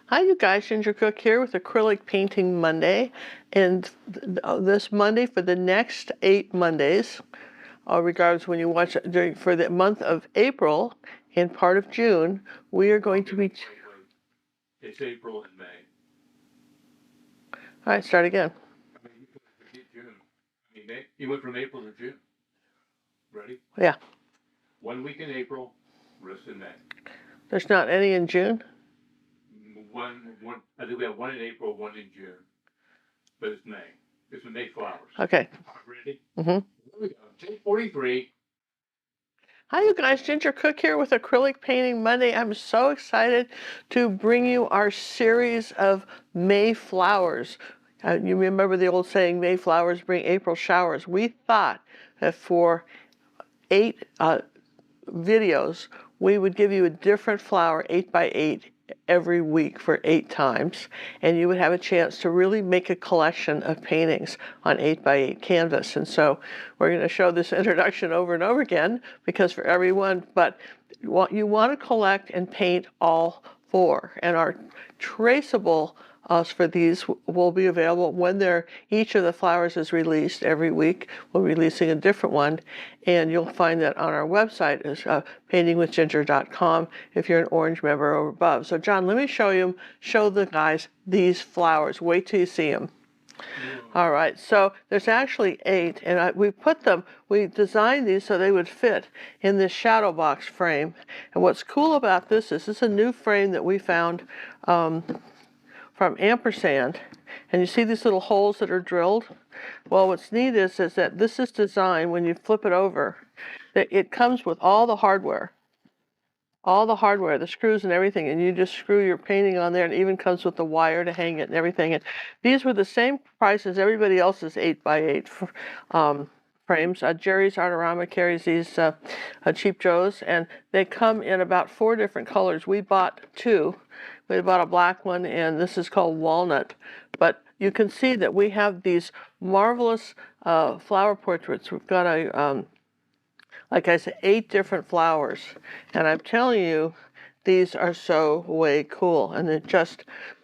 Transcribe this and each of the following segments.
Hi, you guys. Ginger Cook here with Acrylic Painting Monday. And this Monday for the next 8 Mondays, regardless when you watch it, for the month of April and part of June, we are going to be. Wait. It's April and May. All right, start again. I mean, you could forget June. I mean, you went from April to June. Ready? Yeah. 1 week in April, rest in May. There's not any in June? One. I think we have one in April, one in June. But it's May. It's the May flowers. Okay. Ready? Mm-hmm. Here we go. Take 43. Hi, you guys. Ginger Cook here with Acrylic Painting Monday. I'm so excited to bring you our series of May flowers. You remember the old saying, May flowers bring April showers. We thought that for 8 videos, we would give you a different flower, 8 by 8, every week for 8 times, and you would have a chance to really make a collection of paintings on 8 by 8 canvas. And so we're going to show this introduction over and over again because for everyone, but you want to collect and paint all 4, and our traceable for these will be available when each of the flowers is released every week. We're releasing a different one, and you'll find that on our website is paintingwithginger.com if you're an orange member or above. So John, let me show the guys these flowers. Wait till you see them. All right, so there's actually 8, and we designed these so they would fit in this shadow box frame. And what's cool about this is a new frame that we found from ampersand, and you see these little holes that are drilled. Well, what's neat is that this is designed, when you flip it over, that it comes with all the hardware, the screws and everything, and you just screw your painting on there, and it even comes with the wire to hang it and everything. And these were the same price as everybody else's 8 by 8 frames. Jerry's Artorama carries these Cheap Joe's, and they come in about 4 different colors. We bought 2. We bought a black one, and this is called Walnut. But you can see that we have these marvelous flower portraits. We've got like I said, 8 different flowers. And I'm telling you, these are so way cool. And then just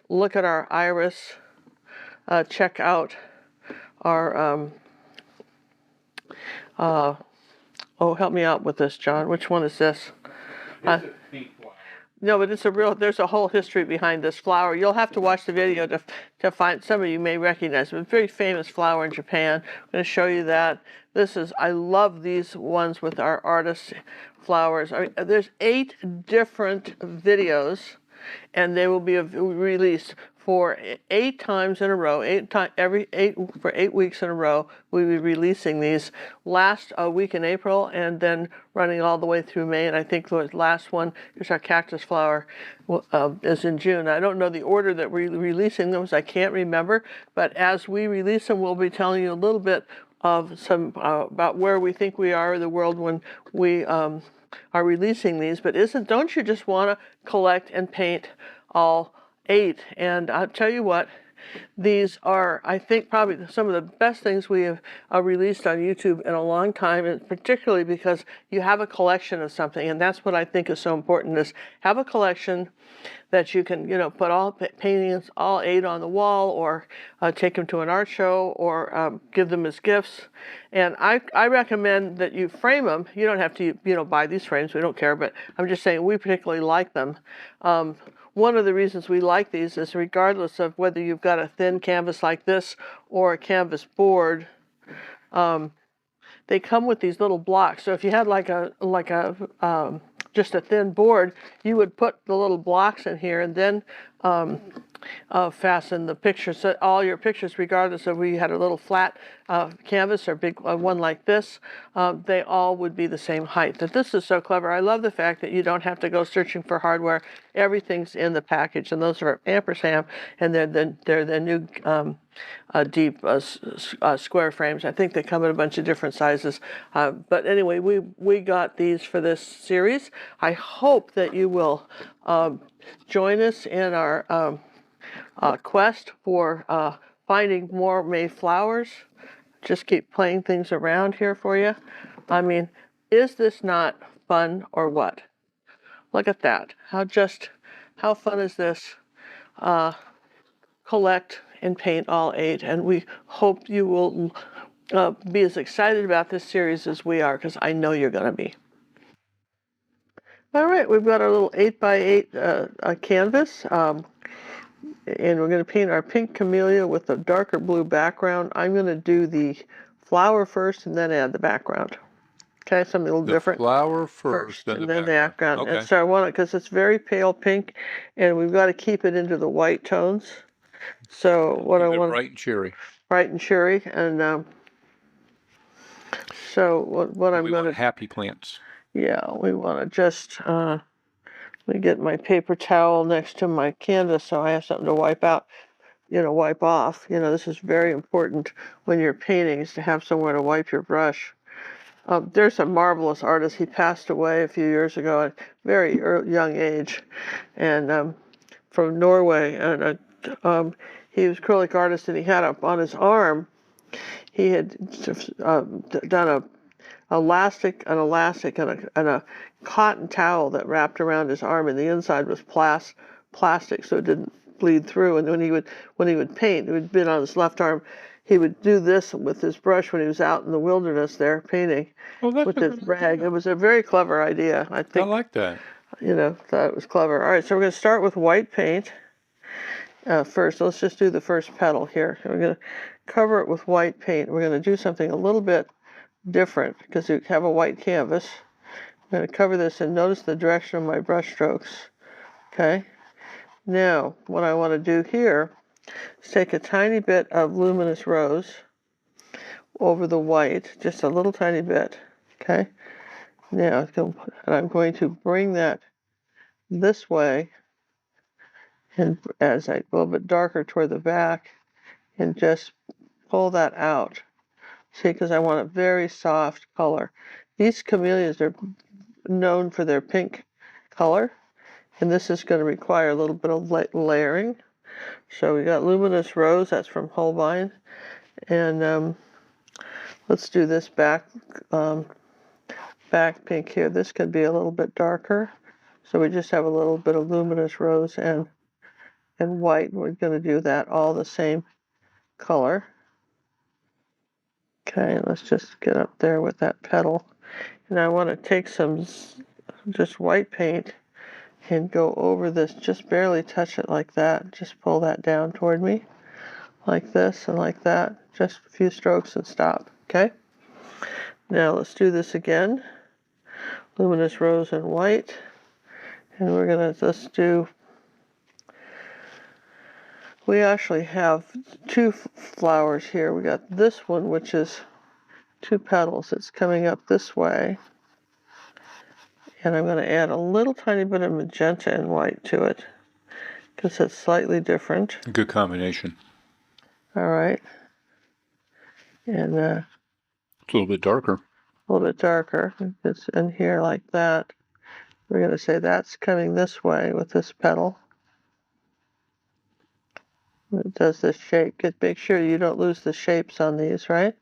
look at our iris. Check out our, help me out with this, John. Which one is this? It's a pink flower. No, but there's a whole history behind this flower. You'll have to watch the video to find, some of you may recognize it. It's a very famous flower in Japan. I'm going to show you that. I love these ones with our artist flowers. There's 8 different videos, and they will be released for 8 times in a row, for 8 weeks in a row. We'll be releasing these last week in April, and then running all the way through May. And I think the last one is our cactus flower, is in June. I don't know the order that we're releasing them, so I can't remember. But as we release them, we'll be telling you a little bit of some about where we think we are in the world when we are releasing these. But don't you just want to collect and paint all 8? And I'll tell you what, these are, I think, probably some of the best things we have released on YouTube in a long time, and particularly because you have a collection of something, and that's what I think is so important, is have a collection that you can, put all paintings, all 8 on the wall, or take them to an art show, or give them as gifts. And I recommend that you frame them. You don't have to, buy these frames. We don't care, but I'm just saying we particularly like them. One of the reasons we like these is regardless of whether you've got a thin canvas like this or a canvas board, they come with these little blocks. So if you had just a thin board, you would put the little blocks in here and then fasten the pictures. So all your pictures, regardless of whether you had a little flat canvas or big one like this, they all would be the same height. That this is so clever. I love the fact that you don't have to go searching for hardware. Everything's in the package, and those are ampersand, and they're the new deep square frames. I think they come in a bunch of different sizes. But anyway, we got these for this series. I hope that you will join us in our quest for finding more May flowers. Just keep playing things around here for you. I mean, is this not fun or what? Look at that. How fun is this? collect and paint all 8. And we hope you will be as excited about this series as we are, because I know you're going to be. All right, we've got our little 8x8 canvas, and we're going to paint our Pink Camellia with a darker blue background. I'm going to do the flower first and then add the background. Okay, something a little different. Flower first And then the background. Okay. And so I want it, because it's very pale pink, and we've got to keep it into the white tones. So what I want, bright and cheery. Bright and cheery, and so what I'm going to, happy plants. Yeah, we want to just let me get my paper towel next to my canvas so I have something to wipe out, wipe off. This is very important when you're painting, is to have somewhere to wipe your brush. There's a marvelous artist. He passed away a few years ago at a very young age, and from Norway. And he was an acrylic artist, and he had up on his arm, he had done an elastic and a cotton towel that wrapped around his arm, and the inside was plastic, so it didn't bleed through. And when he would paint, it would be on his left arm. He would do this with his brush when he was out in the wilderness there painting with his rag. It was a very clever idea. I think. I like that. Thought it was clever. All right, so we're going to start with white paint first. Let's just do the first petal here. We're going to cover it with white paint. We're going to do something a little bit different because you have a white canvas. I'm going to cover this and notice the direction of my brush strokes. Okay. Now, what I want to do here is take a tiny bit of luminous rose over the white, just a little tiny bit. Okay. Now, I'm going to bring that this way, and as I go a little bit darker toward the back, and just pull that out. See, because I want a very soft color. These camellias are known for their pink color, and this is going to require a little bit of layering. So we got luminous rose, that's from Holbein, and let's do this back pink here. This could be a little bit darker, so we just have a little bit of luminous rose and white. We're going to do that all the same color. Okay, let's just get up there with that petal, and I want to take some just white paint and go over this, just barely touch it like that. Just pull that down toward me like this and like that. Just a few strokes and stop. Okay, now let's do this again. Luminous rose and white, and we're gonna just do, we actually have 2 flowers here. We got this one, which is 2 petals. It's coming up this way, and I'm going to add a little tiny bit of magenta and white to it because it's slightly different. Good combination. All right, and it's a little bit darker. A little bit darker. It's in here like that. We're going to say that's coming this way with this petal. It does this shape. Make sure you don't lose the shapes on these, right?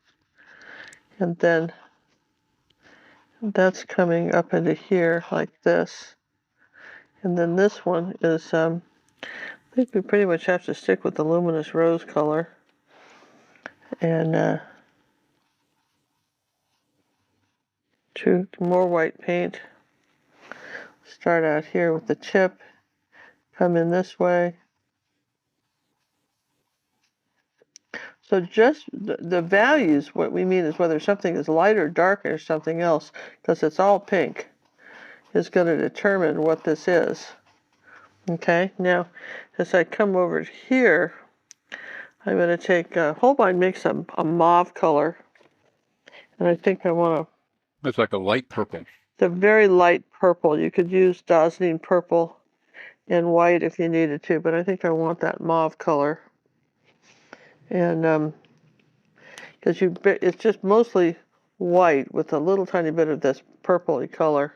And then that's coming up into here like this. And then this one is, I think we pretty much have to stick with the luminous rose color. And 2 more white paint. Start out here with the chip. Come in this way. So just the values, what we mean is whether something is light or dark or something else, because it's all pink, is going to determine what this is. Okay, now as I come over here, I'm going to take, Holbein makes a mauve color, and I think I want to... It's like a light purple. It's a very light purple. You could use Dazzling purple and white if you needed to, but I think I want that mauve color. And because it's just mostly white with a little tiny bit of this purpley color.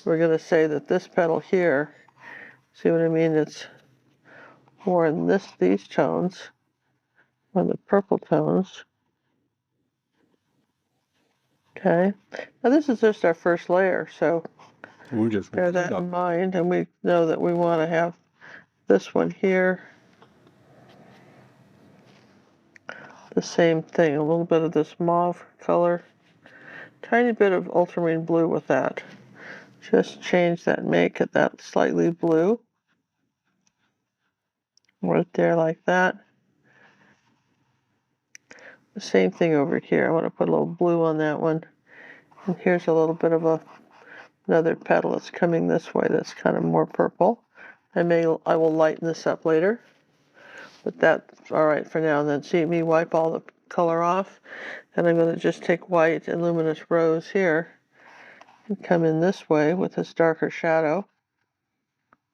We're going to say that this petal here, see what I mean? It's more in these tones, or the purple tones. Okay. Now this is just our first layer, so We just bear that in mind, and we know that we want to have This one here, the same thing, a little bit of this mauve color, tiny bit of ultramarine blue with that. Just change that, make it that slightly blue. Right there like that. The same thing over here. I want to put a little blue on that one. And here's a little bit of another petal that's coming this way that's kind of more purple. I will lighten this up later. But that's all right for now. And then see me wipe all the color off. And I'm going to just take white and luminous rose here and come in this way with this darker shadow.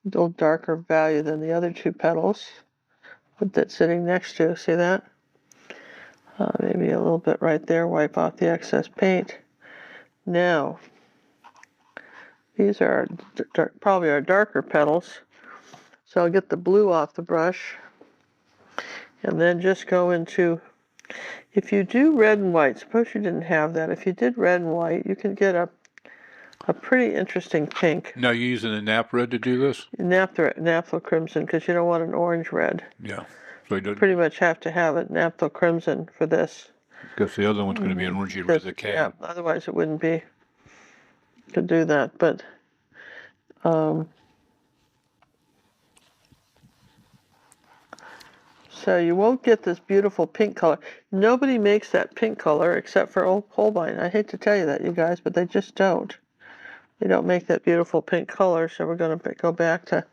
A little darker value than the other two petals. With that sitting next to, see that? Maybe a little bit right there, wipe off the excess paint. Now, these are probably our darker petals. So I'll get the blue off the brush and then just go into, if you do red and white, suppose you didn't have that. If you did red and white, you can get a pretty interesting pink. Now you're using the nap red to do this? Naphtha crimson, because you don't want an orange red. Yeah. So you Pretty much have to have it naphtha crimson for this. Because the other one's going to be an orangey red that can. Yeah, otherwise it wouldn't be to do that. But so you won't get this beautiful pink color. Nobody makes that pink color except for Old Holbein. I hate to tell you that, you guys, but they just don't. They don't make that beautiful pink color, so we're going to go back to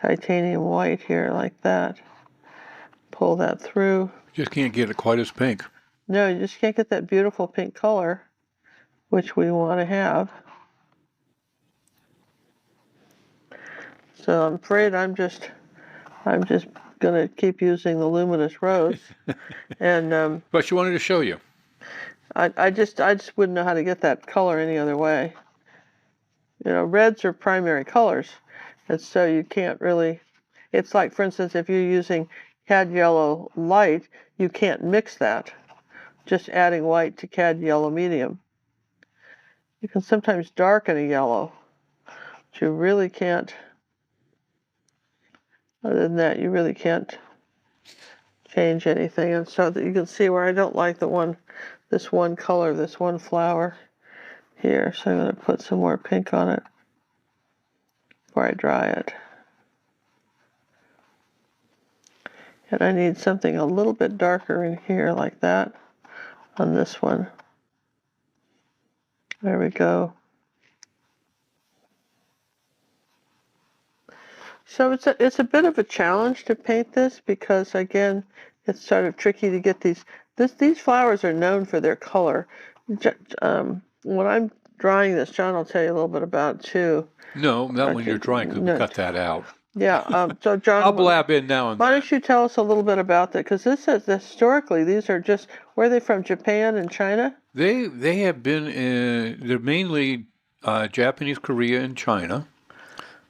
titanium white here like that. Pull that through. Just can't get it quite as pink. No, you just can't get that beautiful pink color, which we want to have. So I'm afraid I'm just going to keep using the luminous rose. And But she wanted to show you. I just wouldn't know how to get that color any other way. You know, reds are primary colors, and so you can't really. It's like, for instance, if you're using cad yellow light, you can't mix that. Just adding white to cad yellow medium. You can sometimes darken a yellow, but you really can't. Other than that, you really can't change anything. And so that you can see where I don't like this one color, this one flower here. So I'm going to put some more pink on it before I dry it. And I need something a little bit darker in here like that on this one. There we go. So it's a bit of a challenge to paint this because, again, it's sort of tricky to get these. These flowers are known for their color. When I'm drying this, John will tell you a little bit about it too. No, not when you're drying, because we cut that out. Yeah. So John, I'll blab in now and why then. don't you tell us a little bit about that? Because this says historically these are just, where are they from? Japan and China? They have been they're mainly Japanese, Korea, and China,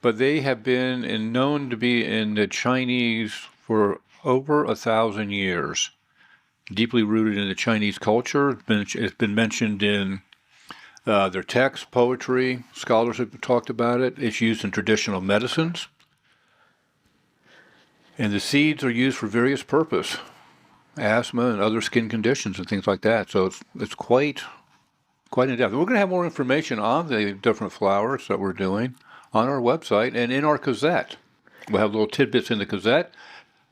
but they have been known to be in the Chinese for over 1,000 years. Deeply rooted in the Chinese culture. It's been mentioned in their texts, poetry. Scholars have talked about it. It's used in traditional medicines. And the seeds are used for various purpose, asthma and other skin conditions and things like that. So it's quite in depth. We're going to have more information on the different flowers that we're doing on our website and in our Gazette. We'll have little tidbits in the Gazette,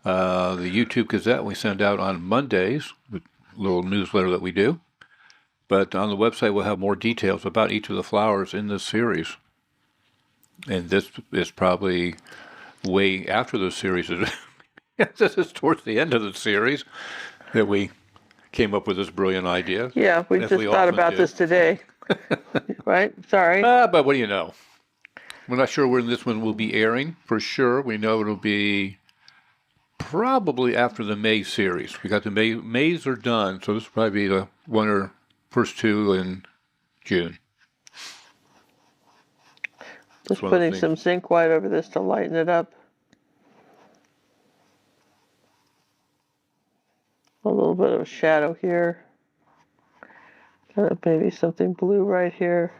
the YouTube Gazette we send out on Mondays, the little newsletter that we do. But on the website, we'll have more details about each of the flowers in this series. And this is probably way after the series. This is towards the end of the series that we came up with this brilliant idea. Yeah, we just thought about this today. Right? Sorry. But what do you know? We're not sure when this one will be airing, for sure. We know it'll be probably after the May series. We got the Mays are done, so this will probably be the one or first two in June. Just putting some zinc white over this to lighten it up. A little bit of a shadow here. Maybe something blue right here.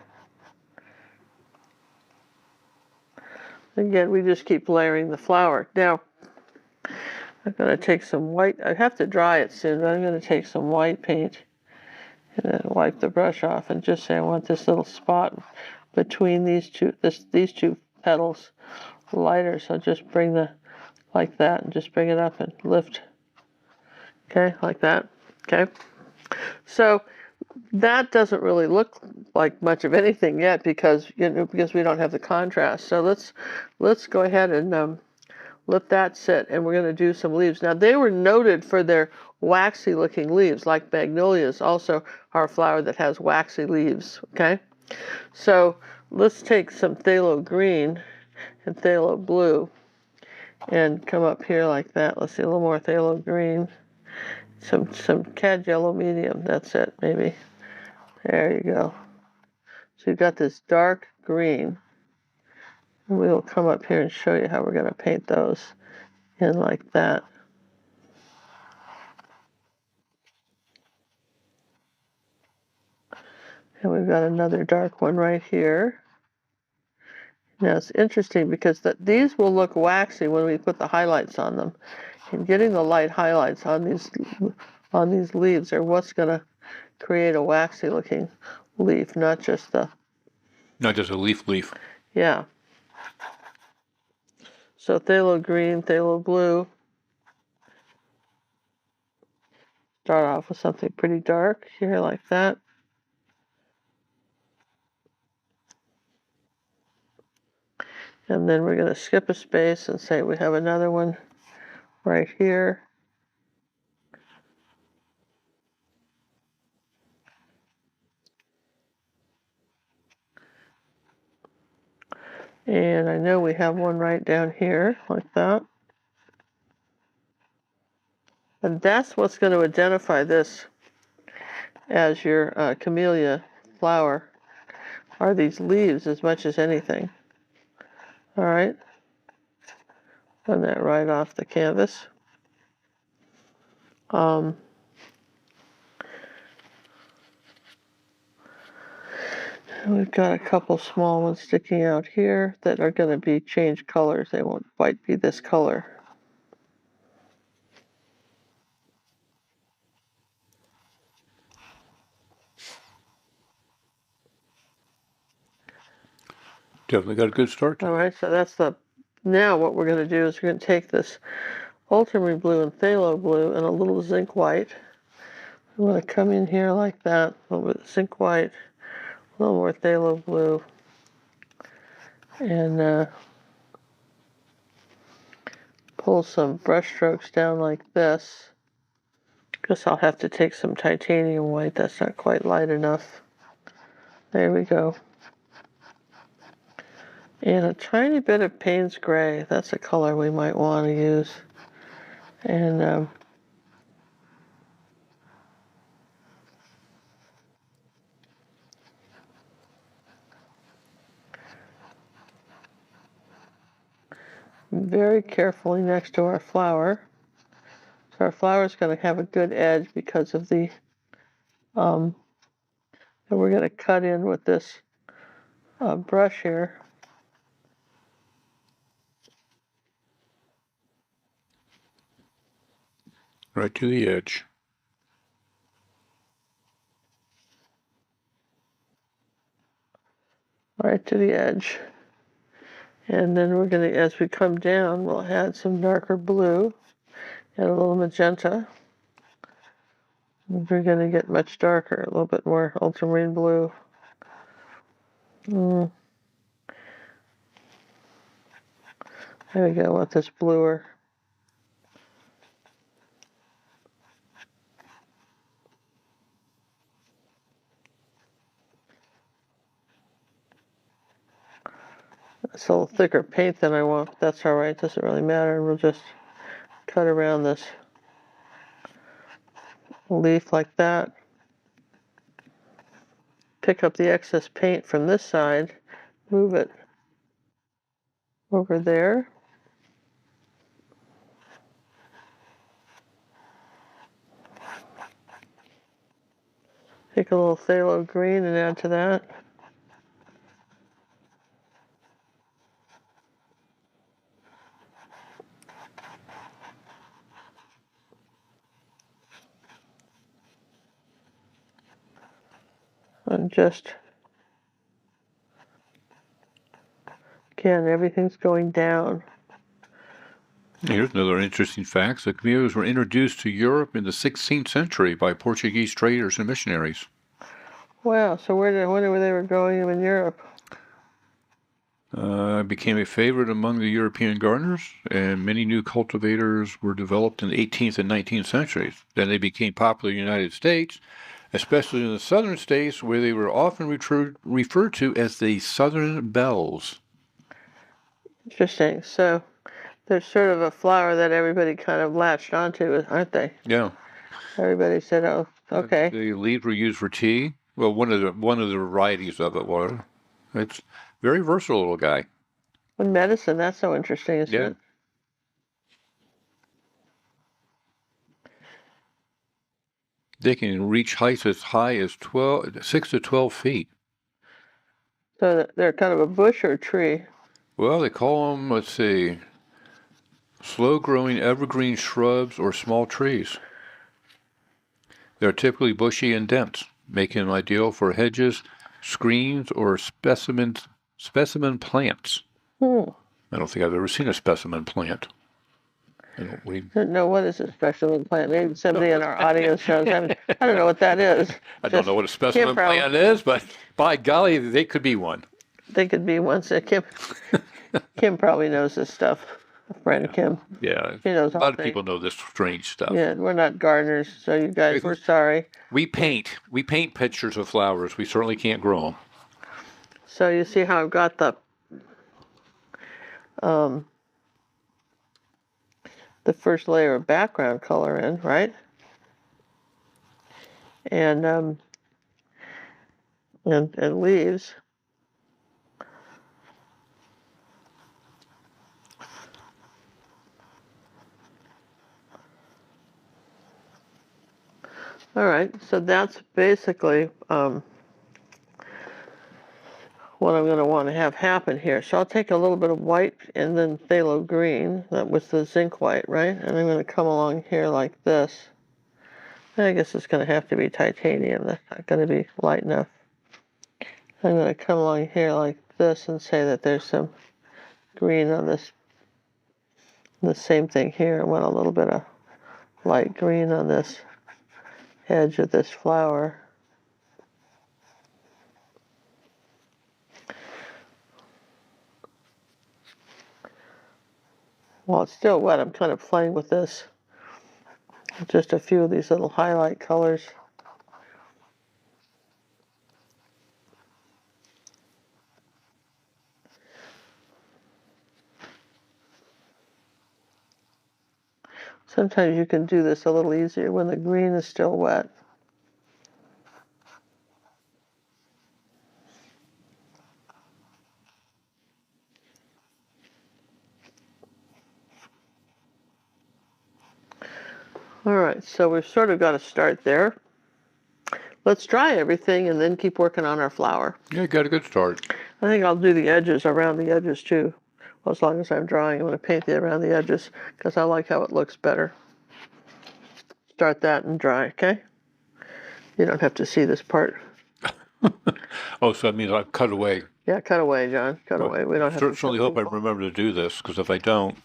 Again, we just keep layering the flower. Now, I'm going to take some white. I have to dry it soon, but I'm going to take some white paint and then wipe the brush off and just say I want this little spot between these two petals lighter. So just bring like that, and just bring it up and lift. Okay, like that. Okay. So that doesn't really look like much of anything yet because because we don't have the contrast. So let's go ahead and let that sit, and we're going to do some leaves. Now they were noted for their waxy looking leaves, like magnolias also are a flower that has waxy leaves. Okay, so let's take some phthalo green and phthalo blue and come up here like that. Let's see, a little more phthalo green, some cad yellow medium. That's it, maybe. There you go. So you've got this dark green. And we'll come up here and show you how we're going to paint those in like that. And we've got another dark one right here. Now it's interesting because these will look waxy when we put the highlights on them. And getting the light highlights on these leaves are what's going to create a waxy looking leaf, not just a leaf. Yeah. So phthalo green, phthalo blue. Start off with something pretty dark here like that. And then we're going to skip a space and say we have another one right here. And I know we have one right down here like that. And that's what's going to identify this as your camellia flower, are these leaves as much as anything. All right. Run that right off the canvas. We've got a couple small ones sticking out here that are going to be changed colors. They won't quite be this color. Definitely got a good start. All right, so that's now what we're going to do is we're going to take this ultramarine blue and phthalo blue and a little zinc white. I'm going to come in here like that, a little bit of zinc white, a little more phthalo blue, and pull some brush strokes down like this. Guess I'll have to take some titanium white. That's not quite light enough. There we go. And a tiny bit of Payne's Gray. That's a color we might want to use. And very carefully next to our flower. So our flower is going to have a good edge because of the, and we're going to cut in with this brush here. Right to the edge. Right to the edge. And then we're going to, as we come down, we'll add some darker blue and a little magenta. We're going to get much darker, a little bit more ultramarine blue. There we go, with this bluer. It's a little thicker paint than I want, but that's all right. It doesn't really matter. We'll just cut around this leaf like that. Pick up the excess paint from this side, move it over there. Take a little phthalo green and add to that. And just, again, everything's going down. Here's another interesting fact. The camellias were introduced to Europe in the 16th century by Portuguese traders and missionaries. Wow, so when they were growing them in Europe? Became a favorite among the European gardeners, and many new cultivators were developed in the 18th and 19th centuries. Then they became popular in the United States, especially in the southern states, where they were often referred to as the Southern Bells. Interesting. So they're sort of a flower that everybody kind of latched onto, aren't they? Yeah. Everybody said, "Oh, okay." The leaves were used for tea. Well, one of the varieties of it was. It's very versatile little guy. In medicine, that's so interesting, isn't Yeah. it? They can reach heights as high as 6 to 12 feet. So they're kind of a bush or a tree. Well, they call them, let's see, slow-growing evergreen shrubs or small trees. They're typically bushy and dense, making them ideal for hedges, screens, or specimen plants. Hmm. I don't think I've ever seen a specimen plant. No, what is a specimen plant? Maybe somebody in our audience knows. I don't know what that is. I don't know what a specimen probably, plant is, but by golly, they could be one. They could be one. So Kim probably knows this stuff. A friend, Kim. Yeah, She knows a all lot of things. people know this strange stuff. Yeah, we're not gardeners, so you guys, we're sorry. We paint pictures of flowers. We certainly can't grow them. So you see how I've got the first layer of background color in, right? And leaves. All right, so that's basically what I'm going to want to have happen here. So I'll take a little bit of white and then phthalo green. That was the zinc white, right? And I'm going to come along here like this. I guess it's going to have to be titanium. That's not going to be light enough. I'm going to come along here like this and say that there's some green on this. The same thing here. I want a little bit of light green on this edge of this flower. While it's still wet, I'm kind of playing with this. Just a few of these little highlight colors. Sometimes you can do this a little easier when the green is still wet. All right, so we've sort of got to start there. Let's dry everything and then keep working on our flower. Yeah, got a good start. I think I'll do the edges, around the edges too. Well, as long as I'm drawing, I'm going to paint the around the edges because I like how it looks better. Start that and dry, okay? You don't have to see this part. Oh, so that means I've cut away. Yeah, cut away, John. Cut away. We don't have to. Certainly hope I remember to do this, because if I don't,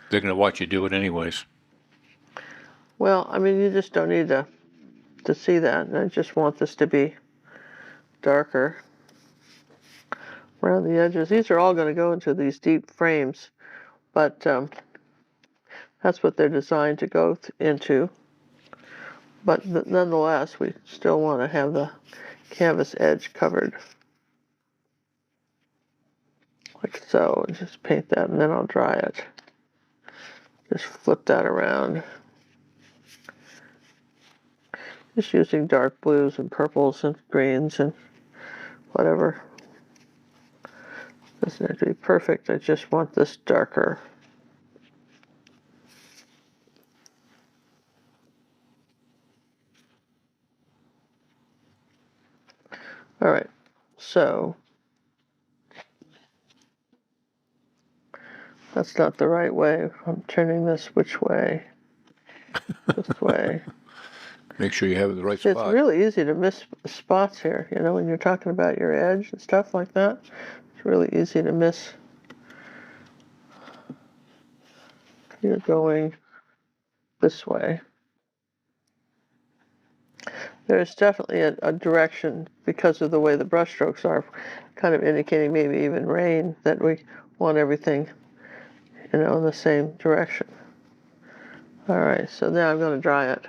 they're going to watch you do it anyways. Well, I mean, you just don't need to see that. I just want this to be darker around the edges. These are all going to go into these deep frames, but that's what they're designed to go into. But nonetheless, we still want to have the canvas edge covered. Like so, and just paint that, and then I'll dry it. Just flip that around. Just using dark blues and purples and greens and whatever. Doesn't have to be perfect, I just want this darker. All right, so that's not the right way. I'm turning this which way? This way. Make sure you have it in the right It's spot. really easy to miss spots here, you know, when you're talking about your edge and stuff like that. It's really easy to miss. You're going this way. There's definitely a direction because of the way the brush strokes are, kind of indicating maybe even rain, that we want everything, you know, in the same direction. All right, so now I'm going to dry it.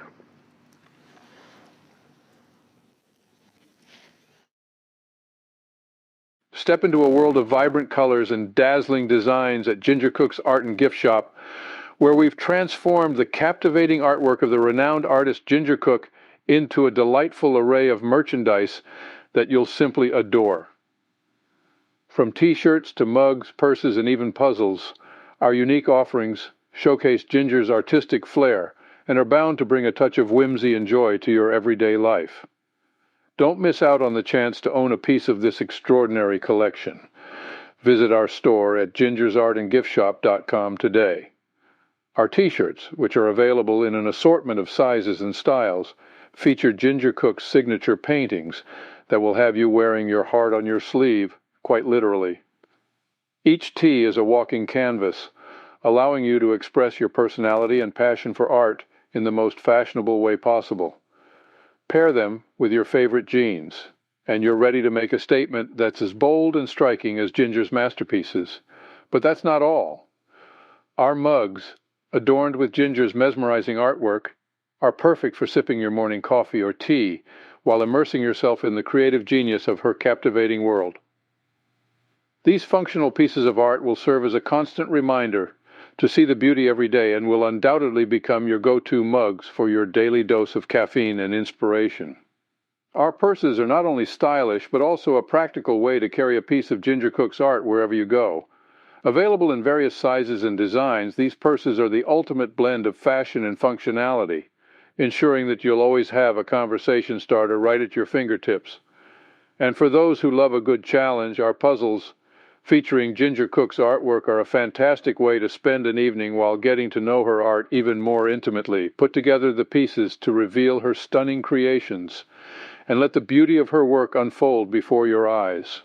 Step into a world of vibrant colors and dazzling designs at Ginger Cook's Art and Gift Shop, where we've transformed the captivating artwork of the renowned artist Ginger Cook into a delightful array of merchandise that you'll simply adore. From t-shirts to mugs, purses, and even puzzles, our unique offerings showcase Ginger's artistic flair and are bound to bring a touch of whimsy and joy to your everyday life. Don't miss out on the chance to own a piece of this extraordinary collection. Visit our store at gingersartandgiftshop.com today. Our t-shirts, which are available in an assortment of sizes and styles, feature Ginger Cook's signature paintings that will have you wearing your heart on your sleeve, quite literally. Each tee is a walking canvas, allowing you to express your personality and passion for art in the most fashionable way possible. Pair them with your favorite jeans, and you're ready to make a statement that's as bold and striking as Ginger's masterpieces. But that's not all. Our mugs, adorned with Ginger's mesmerizing artwork, are perfect for sipping your morning coffee or tea while immersing yourself in the creative genius of her captivating world. These functional pieces of art will serve as a constant reminder to see the beauty every day and will undoubtedly become your go-to mugs for your daily dose of caffeine and inspiration. Our purses are not only stylish, but also a practical way to carry a piece of Ginger Cook's art wherever you go. Available in various sizes and designs, these purses are the ultimate blend of fashion and functionality, ensuring that you'll always have a conversation starter right at your fingertips. And for those who love a good challenge, our puzzles featuring Ginger Cook's artwork are a fantastic way to spend an evening while getting to know her art even more intimately. Put together the pieces to reveal her stunning creations, and let the beauty of her work unfold before your eyes.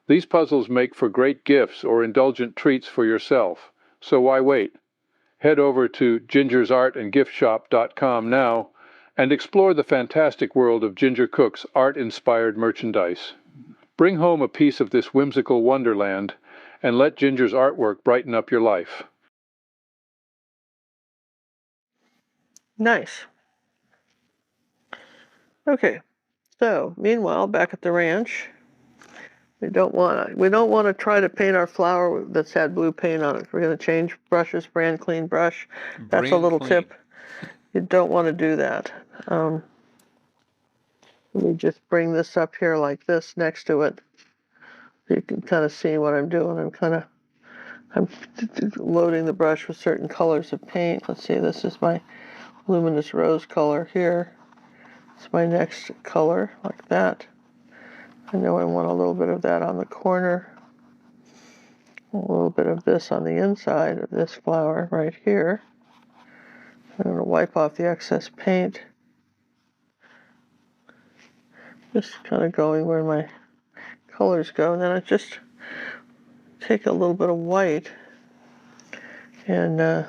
These puzzles make for great gifts or indulgent treats for yourself, so why wait? Head over to gingersartandgiftshop.com now and explore the fantastic world of Ginger Cook's art-inspired merchandise. Bring home a piece of this whimsical wonderland and let Ginger's artwork brighten up your life. Nice. Okay, so meanwhile, back at the ranch, we don't want to try to paint our flower that's had blue paint on it. We're going to change brushes, brand clean brush. That's a Brand little clean. tip. You don't want to do that. Let me just bring this up here like this next to it. You can kind of see what I'm doing. I'm loading the brush with certain colors of paint. Let's see, this is my luminous rose color here. It's my next color, like that. I know I want a little bit of that on the corner. A little bit of this on the inside of this flower right here. I'm going to wipe off the excess paint. Just kind of going where my colors go. And then I just take a little bit of white and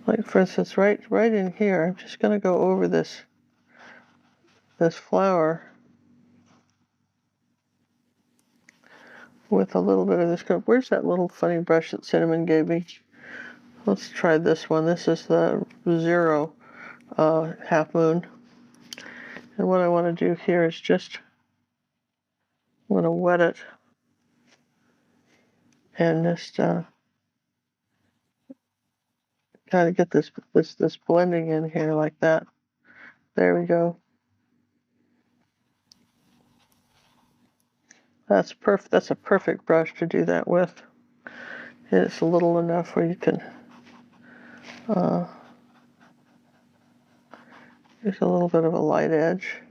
like for instance right in here, I'm just going to go over this flower with a little bit of this color. Where's that little funny brush that Cinnamon gave me? Let's try this one. This is the 0 half moon. And what I want to do here is just want to wet it and just kind of get this blending in here like that. There we go. That's perfect. That's a perfect brush to do that with. And it's a little enough where you can there's a little bit of a light edge.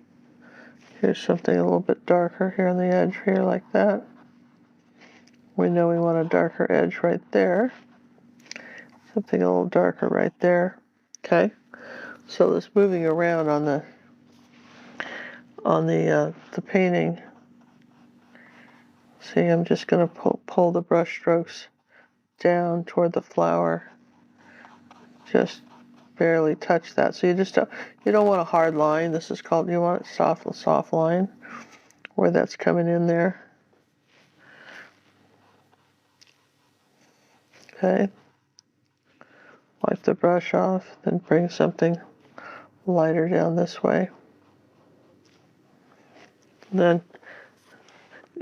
Here's something a little bit darker here on the edge here like that. We know we want a darker edge right there. Something a little darker right there. Okay. So it's moving around on the painting. See, I'm just going to pull the brush strokes down toward the flower. Just barely touch that. So you don't want a hard line. This is called, you want a soft line where that's coming in there. Okay. Wipe the brush off, then bring something lighter down this way. Then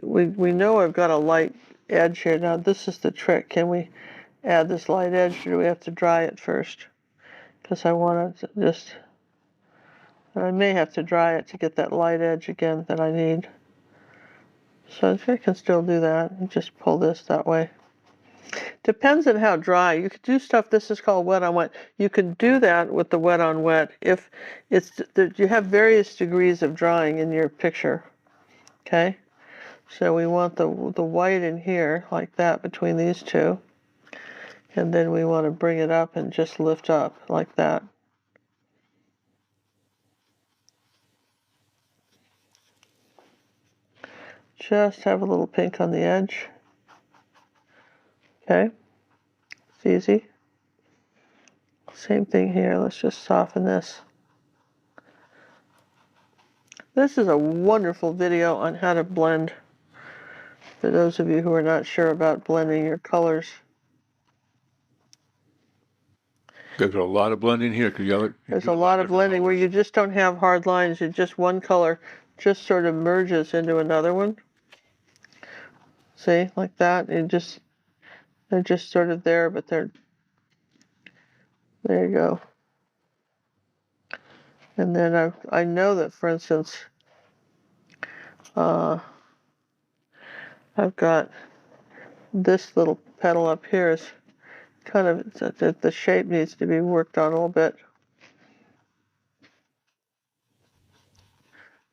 we know I've got a light edge here. Now this is the trick. Can we add this light edge, or do we have to dry it first? Because I want to just, I may have to dry it to get that light edge again that I need. So I can still do that and just pull this that way. Depends on how dry. You could do stuff, this is called wet on wet. You can do that with the wet on wet if you have various degrees of drying in your picture. Okay? So we want the white in here, like that, between these two. And then we want to bring it up and just lift up, like that. Just have a little pink on the edge. Okay? It's easy. Same thing here. Let's just soften this. This is a wonderful video on how to blend. For those of you who are not sure about blending your colors. There's a lot of blending here. There's a lot of blending where you just don't have hard lines. You just one color just sort of merges into another one. See, like that. They're just sort of there, but there you go. And then I know that, for instance, I've got this little petal up here is kind of, the shape needs to be worked on a little bit.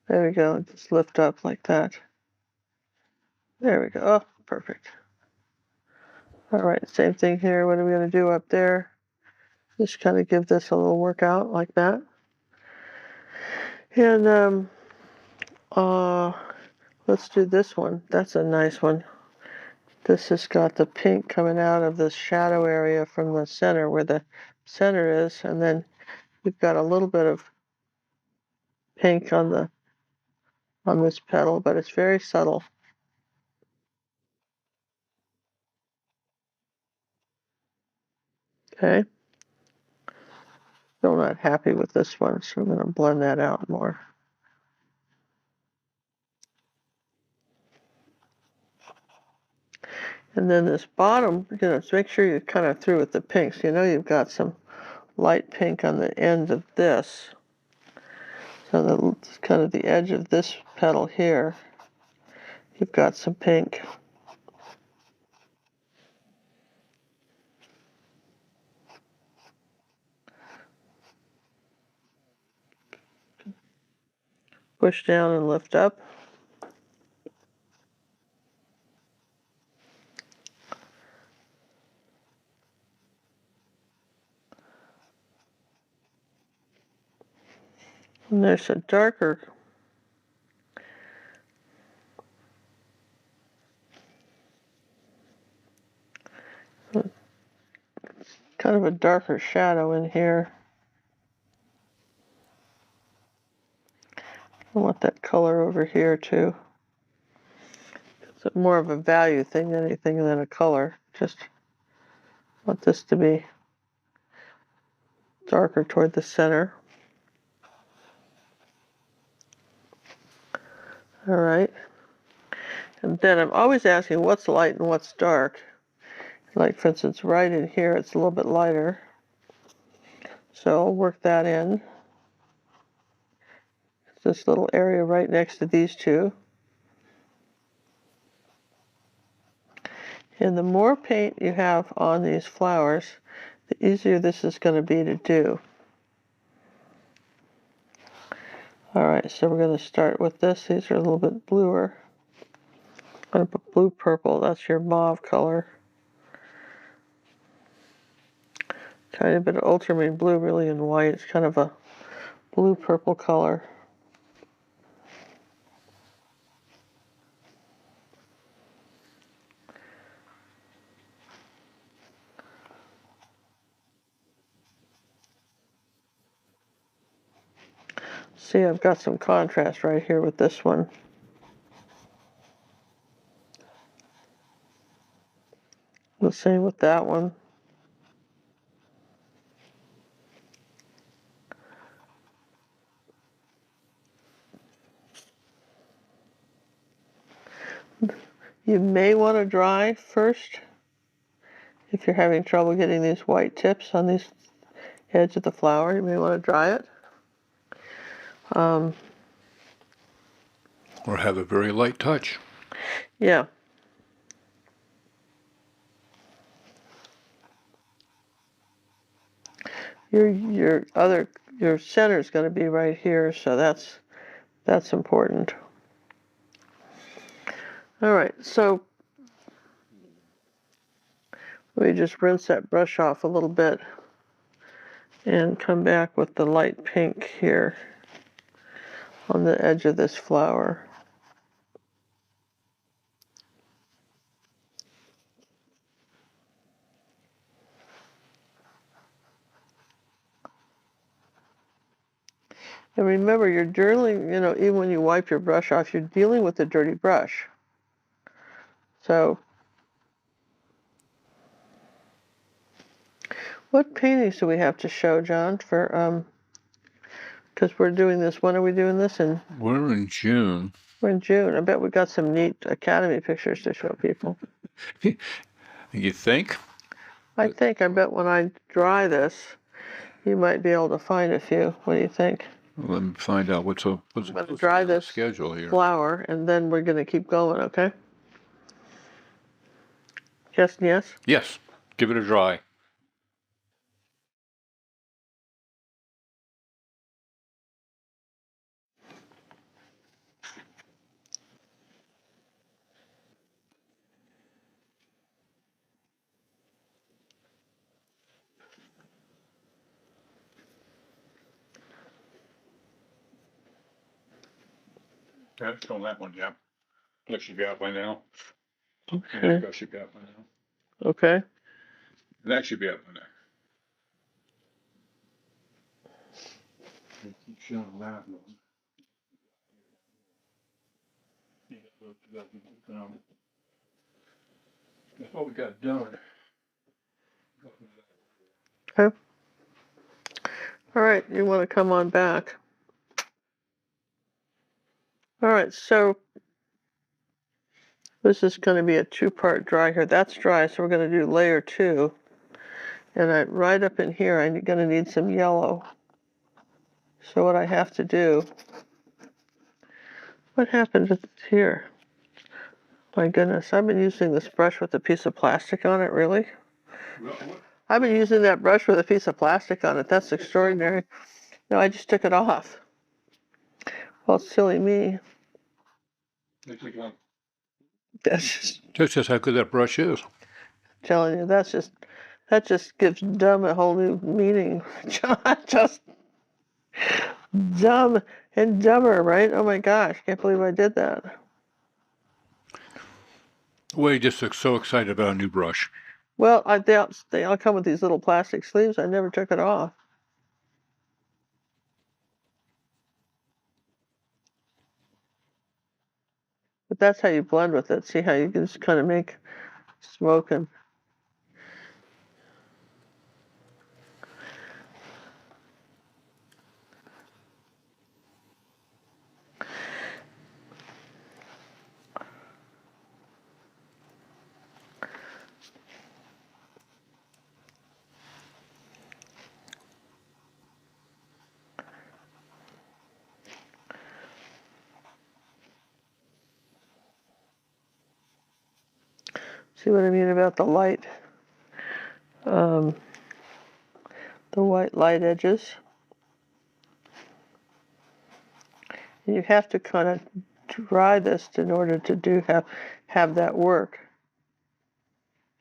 There we go, just lift up like that. There we go, oh, perfect. All right, same thing here. What are we going to do up there? Just kind of give this a little workout like that. And let's do this one. That's a nice one. This has got the pink coming out of this shadow area from the center, where the center is, and then we've got a little bit of pink on this petal, but it's very subtle. Okay. Still not happy with this one, so I'm going to blend that out more. And then this bottom, make sure you're kind of through with the pinks. You know you've got some light pink on the end of this. So that's kind of the edge of this petal here. You've got some pink. Push down and lift up. And there's a darker kind of a darker shadow in here. I want that color over here too. It's more of a value thing than anything than a color. Just want this to be darker toward the center. All right. And then I'm always asking what's light and what's dark. Like, for instance, right in here, it's a little bit lighter. So I'll work that in. This little area right next to these two. And the more paint you have on these flowers, the easier this is going to be to do. All right, so we're going to start with this. These are a little bit bluer. I'm going to put blue purple. That's your mauve color. Tiny bit of ultramarine blue, really, and white. It's kind of a blue-purple color. See, I've got some contrast right here with this one. The same with that one. You may want to dry first if you're having trouble getting these white tips on these edge of the flower. You may want to dry it. Or have a very light touch. Yeah. Your center is going to be right here, so that's important. All right, so let me just rinse that brush off a little bit and come back with the light pink here on the edge of this flower. And remember, you're dealing, even when you wipe your brush off, you're dealing with a dirty brush. So, what paintings do we have to show, John, for, because we're doing this, when are we doing this? We're in June. We're in June. I bet we got some neat Academy pictures to show people. You think? I bet when I dry this, you might be able to find a few. What do you think? Let me find out what's I'm going to dry this schedule here. flower, and then we're going to keep going, okay? Yes and yes? Yes. Give it a dry. Yeah, let's go on that one, yeah. That should be out by now. Okay. That should be out by now. Okay. That should be out by now. Keep showing that one. That's what we got done. Okay. All right, you want to come on back. All right, so this is going to be a two-part dry here. That's dry, so we're going to do layer 2. And right up in here, I'm going to need some yellow. So what I have to do, what happened here? My goodness, I've been using this brush with a piece of plastic on it, really? I've been using that brush with a piece of plastic on it. That's extraordinary. No, I just took it off. Well, silly me. That's just how good that brush is. telling you, that just gives dumb a whole new meaning. Just dumb and dumber, right? Oh my gosh, can't believe I did that. Well, you just look so excited about a new brush. Well, they all come with these little plastic sleeves. I never took it off. But that's how you blend with it. See how you can just kind of make smoke and see what I mean about the light, the white light edges. And you have to kind of dry this in order to have that work.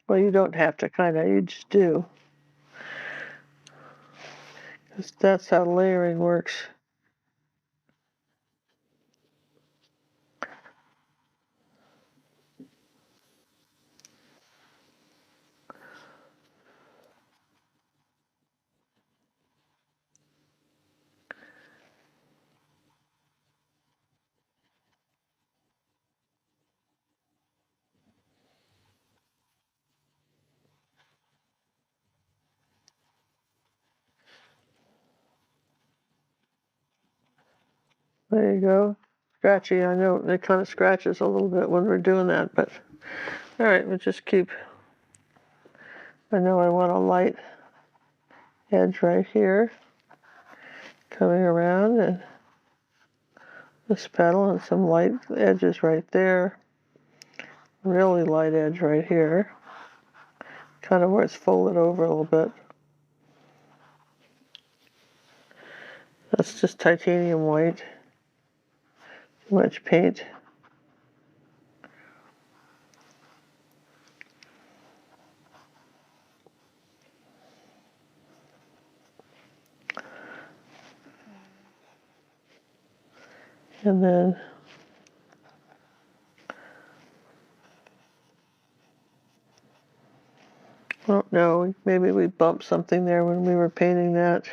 Well, you don't have to you just do. That's how layering works. There you go. Scratchy, I know it kind of scratches a little bit when we're doing that, but all right, we'll just keep, I know I want a light edge right here, coming around, and this petal, and some light edges right there, really light edge right here, kind of where it's folded over a little bit. That's just titanium white, too much paint. And then I don't know, maybe we bumped something there when we were painting that.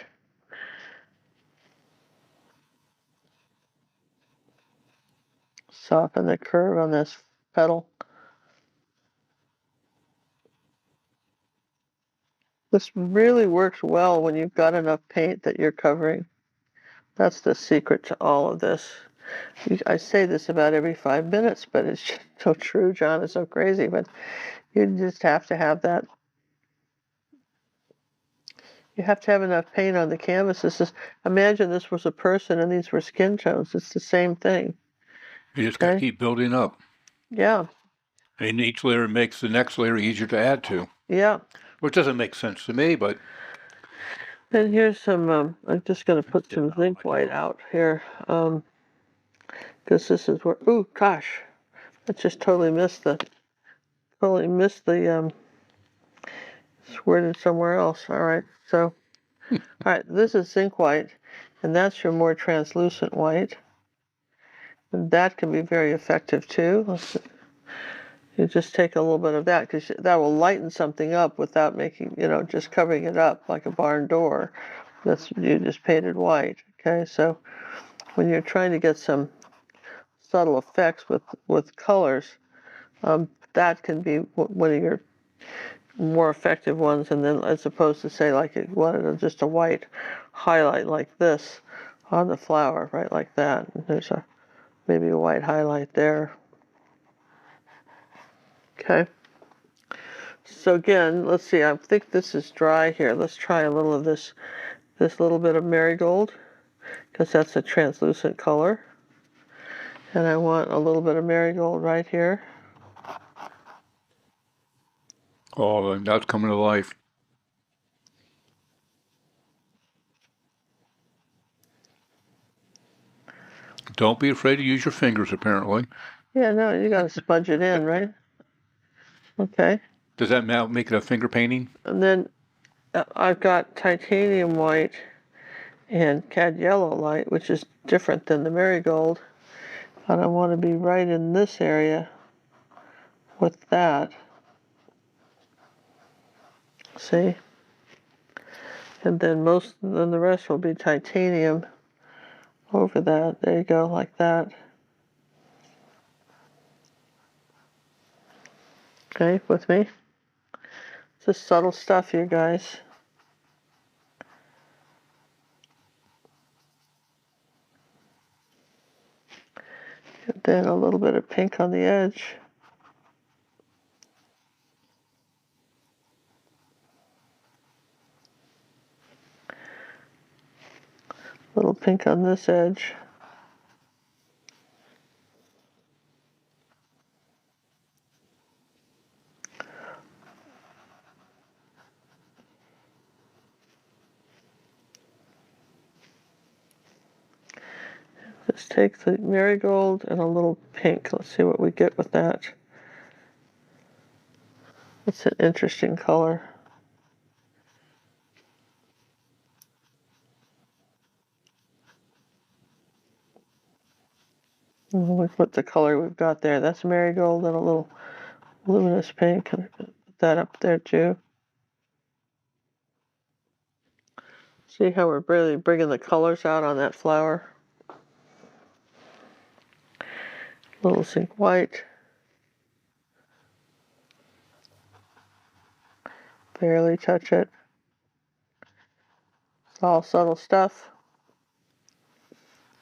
Soften the curve on this petal. This really works well when you've got enough paint that you're covering. That's the secret to all of this. I say this about every 5 minutes, but it's just so true. John is so crazy, but you just have to have that. You have to have enough paint on the canvas. Imagine this was a person and these were skin tones. It's the same thing. You just got to keep building up. Yeah. And each layer makes the next layer easier to add to. Yeah. Which doesn't make sense to me, but. And here's some, I'm just going to put some zinc white out here. Because this is where, ooh, gosh. I just totally missed the, squirted somewhere else. All right. So, all right, this is zinc white, and that's your more translucent white. And that can be very effective too. You just take a little bit of that because that will lighten something up without making, just covering it up like a barn door. You just painted white. Okay, so when you're trying to get some subtle effects with colors, that can be one of your more effective ones. And then as opposed to say like you wanted just a white highlight like this on the flower, right, like that. And there's maybe a white highlight there. Okay. So again, let's see, I think this is dry here. Let's try a little of this little bit of marigold, because that's a translucent color. And I want a little bit of marigold right here. Oh, that's coming to life. Don't be afraid to use your fingers, apparently. Yeah, no, you got to smudge it in, right? Okay. Does that make it a finger painting? And then I've got titanium white and cad yellow light, which is different than the marigold. And I want to be right in this area with that. See? And then the rest will be titanium over that. There you go, like that. Okay, with me? It's just subtle stuff here, guys. And then a little bit of pink on the edge. A little pink on this edge. Just take the marigold and a little pink. Let's see what we get with that. It's an interesting color. Look what the color we've got there. That's marigold and a little luminous pink. And put that up there too. See how we're really bringing the colors out on that flower? Little zinc white. Barely touch it. It's all subtle stuff.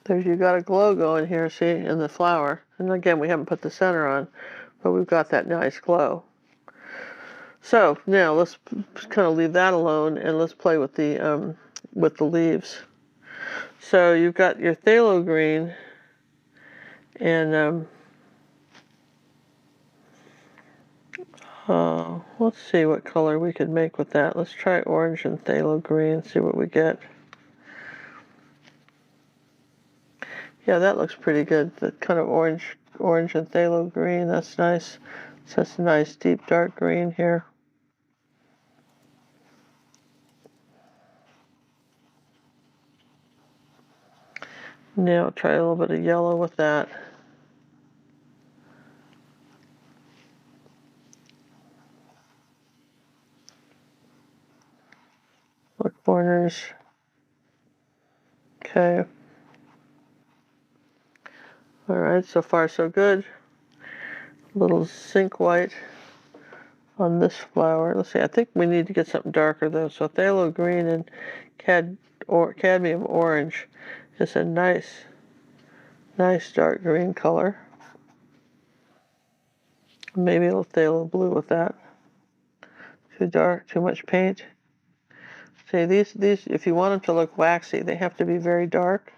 There's, you got a glow going here, see, in the flower. And again, we haven't put the center on, but we've got that nice glow. So now let's kind of leave that alone and let's play with the leaves. So you've got your phthalo green and let's see what color we could make with that. Let's try orange and phthalo green, see what we get. Yeah, that looks pretty good. The kind of orange and phthalo green, that's nice. So that's a nice deep dark green here. Now try a little bit of yellow with that. Look, corners. Okay. All right, so far so good. A little zinc white on this flower. Let's see, I think we need to get something darker though. So phthalo green and cadmium orange is a nice dark green color. Maybe a little phthalo blue with that. Too dark, too much paint. See, these, if you want them to look waxy, they have to be very dark.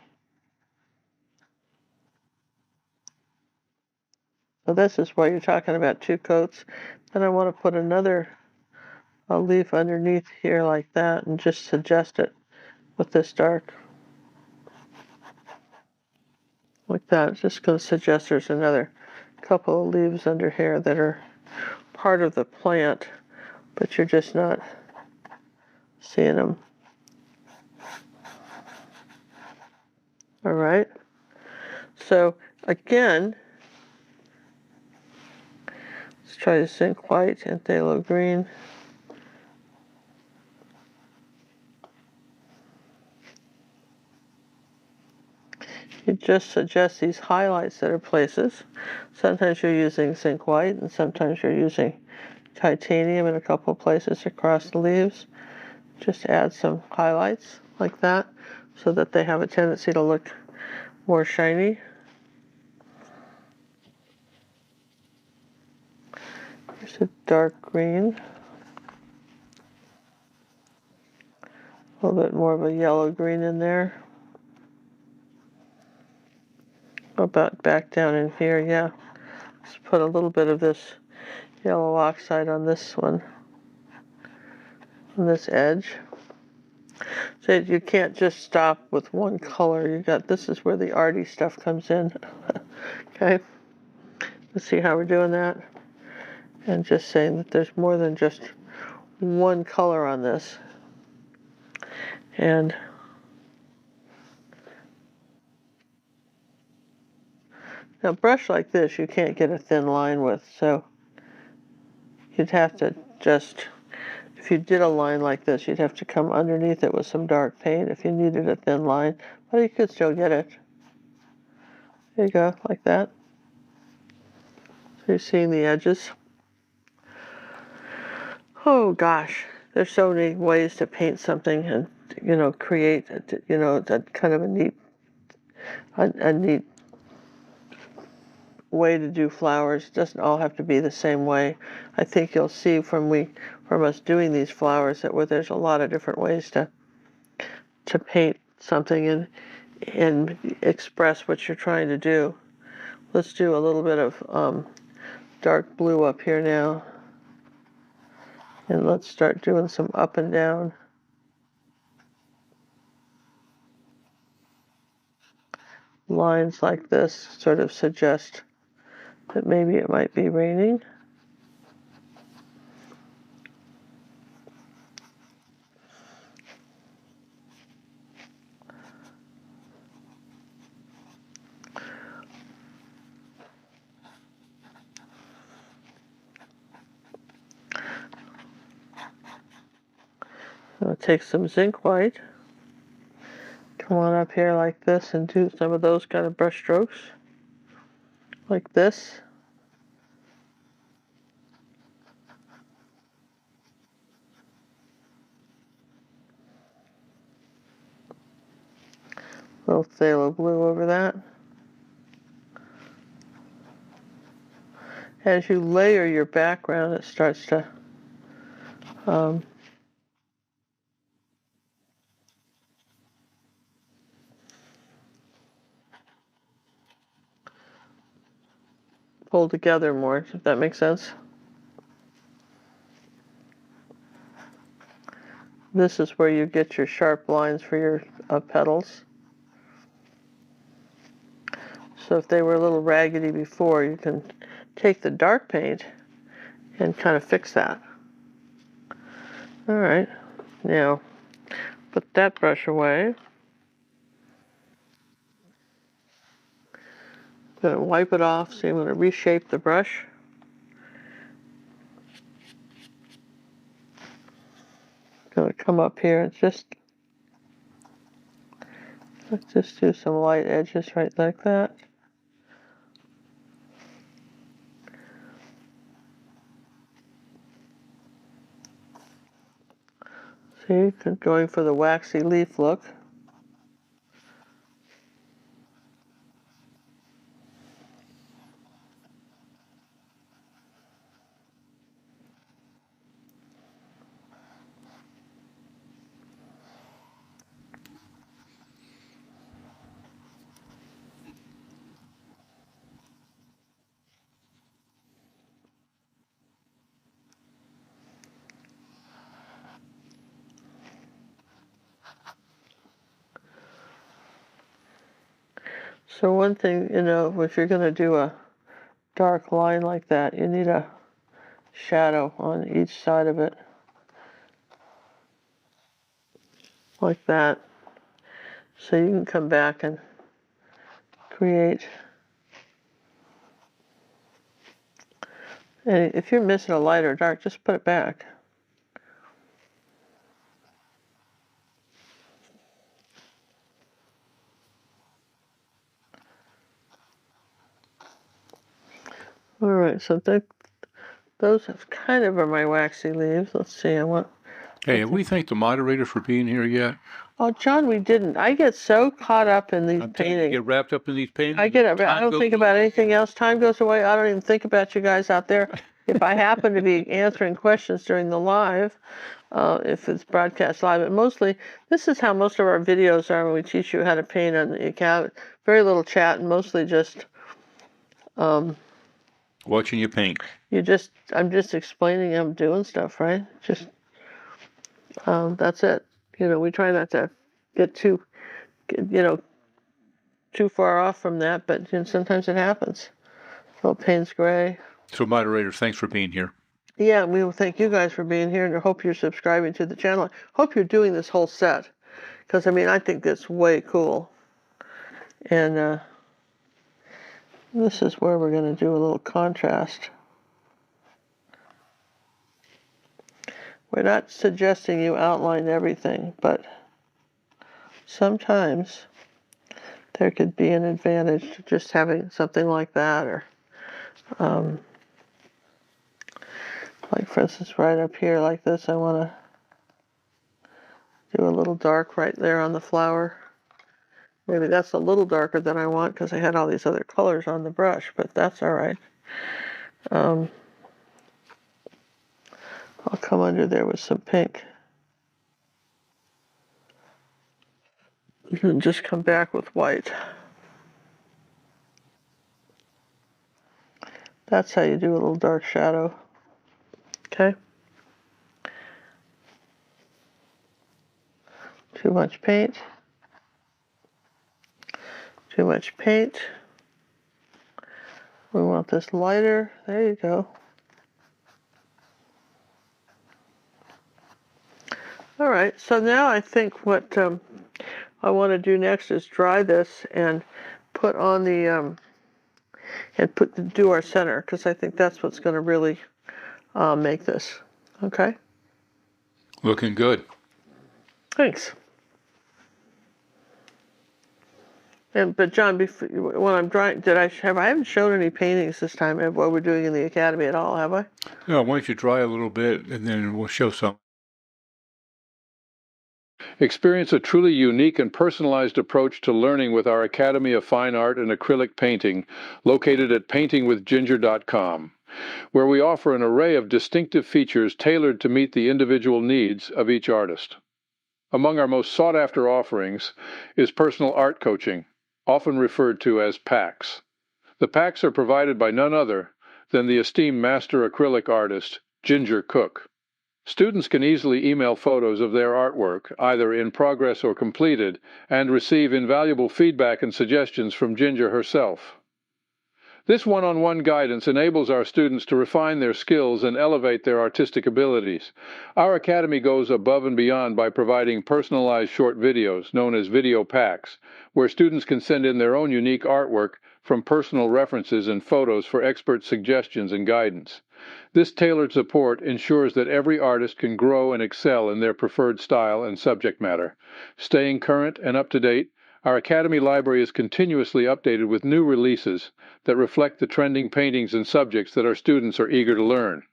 So this is why you're talking about 2 coats. Then I want to put another leaf underneath here like that and just suggest it with this dark. Like that. It's just going to suggest there's another couple of leaves under here that are part of the plant, but you're just not seeing them. All right. So again, let's try the zinc white and phthalo green. You just suggest these highlights that are places. Sometimes you're using zinc white and sometimes you're using titanium in a couple of places across the leaves. Just add some highlights like that so that they have a tendency to look more shiny. Here's a dark green. A little bit more of a yellow green in there. About back down in here, yeah. Let's put a little bit of this yellow oxide on this one, on this edge. So you can't just stop with one color. You got, this is where the arty stuff comes in. Okay, let's see how we're doing that. And just saying that there's more than just one color on this. And now a brush like this you can't get a thin line with, so you'd have to just, if you did a line like this, you'd have to come underneath it with some dark paint if you needed a thin line, but you could still get it. There you go, like that. So you're seeing the edges. Oh gosh, there's so many ways to paint something and, you know, create, you know, that kind of a neat way to do flowers. It doesn't all have to be the same way. I think you'll see from us doing these flowers that there's a lot of different ways to paint something and express what you're trying to do. Let's do a little bit of dark blue up here now. And let's start doing some up and down. Lines like this sort of suggest that maybe it might be raining. take some zinc white, come on up here like this and do some of those kind of brush strokes, like this. Little phthalo blue over that. As you layer your background, it starts to pull together more, if that makes sense. This is where you get your sharp lines for your petals. So if they were a little raggedy before, you can take the dark paint and kind of fix that. All right, now put that brush away. I'm going to wipe it off, so I'm going to reshape the brush. Going to come up here and let's just do some light edges right like that. See, going for the waxy leaf look. So one thing, if you're going to do a dark line like that, you need a shadow on each side of it, like that. So you can come back and create. And if you're missing a light or dark, just put it back. All right, so those have kind of are my waxy leaves. Let's see, Hey, have we thanked the moderator for being here yet? Oh, John, we didn't. I get so caught up in these I'm telling you, paintings. get wrapped up in these paintings. I don't think about anything else. Time goes away. I don't even think about you guys out there. If I happen to be answering questions during the live, if it's broadcast live, but mostly, this is how most of our videos are when we teach you how to paint on the account. Very little chat and mostly just Watching you paint. I'm just explaining I'm doing stuff, right? Just, that's it. We try not to get too far off from that, but sometimes it happens. Little Payne's Gray. So, moderator, thanks for being here. Yeah, we will thank you guys for being here, and I hope you're subscribing to the channel. Hope you're doing this whole set, because I think that's way cool. And this is where we're going to do a little contrast. We're not suggesting you outline everything, but sometimes there could be an advantage to just having something like that, or like for instance right up here like this, I want to do a little dark right there on the flower. Maybe that's a little darker than I want because I had all these other colors on the brush, but that's all right. I'll come under there with some pink. And just come back with white. That's how you do a little dark shadow. Okay? Too much paint. Too much paint. We want this lighter. There you go. All right, so now I think what I want to do next is dry this and put on the do our center, because I think that's what's going to really make this. Okay. Looking good. Thanks. But John, when I'm drawing, I haven't shown any paintings this time of what we're doing in the academy at all, have I? No, why don't you dry a little bit, and then we'll show some. Experience a truly unique and personalized approach to learning with our Academy of Fine Art and Acrylic Painting, located at paintingwithginger.com, where we offer an array of distinctive features tailored to meet the individual needs of each artist. Among our most sought-after offerings is personal art coaching, often referred to as PACs. The PACs are provided by none other than the esteemed master acrylic artist, Ginger Cook. Students can easily email photos of their artwork, either in progress or completed, and receive invaluable feedback and suggestions from Ginger herself. This one-on-one guidance enables our students to refine their skills and elevate their artistic abilities. Our Academy goes above and beyond by providing personalized short videos, known as video packs, where students can send in their own unique artwork from personal references and photos for expert suggestions and guidance. This tailored support ensures that every artist can grow and excel in their preferred style and subject matter. Staying current and up to date, our Academy library is continuously updated with new releases that reflect the trending paintings and subjects that our students are eager to learn.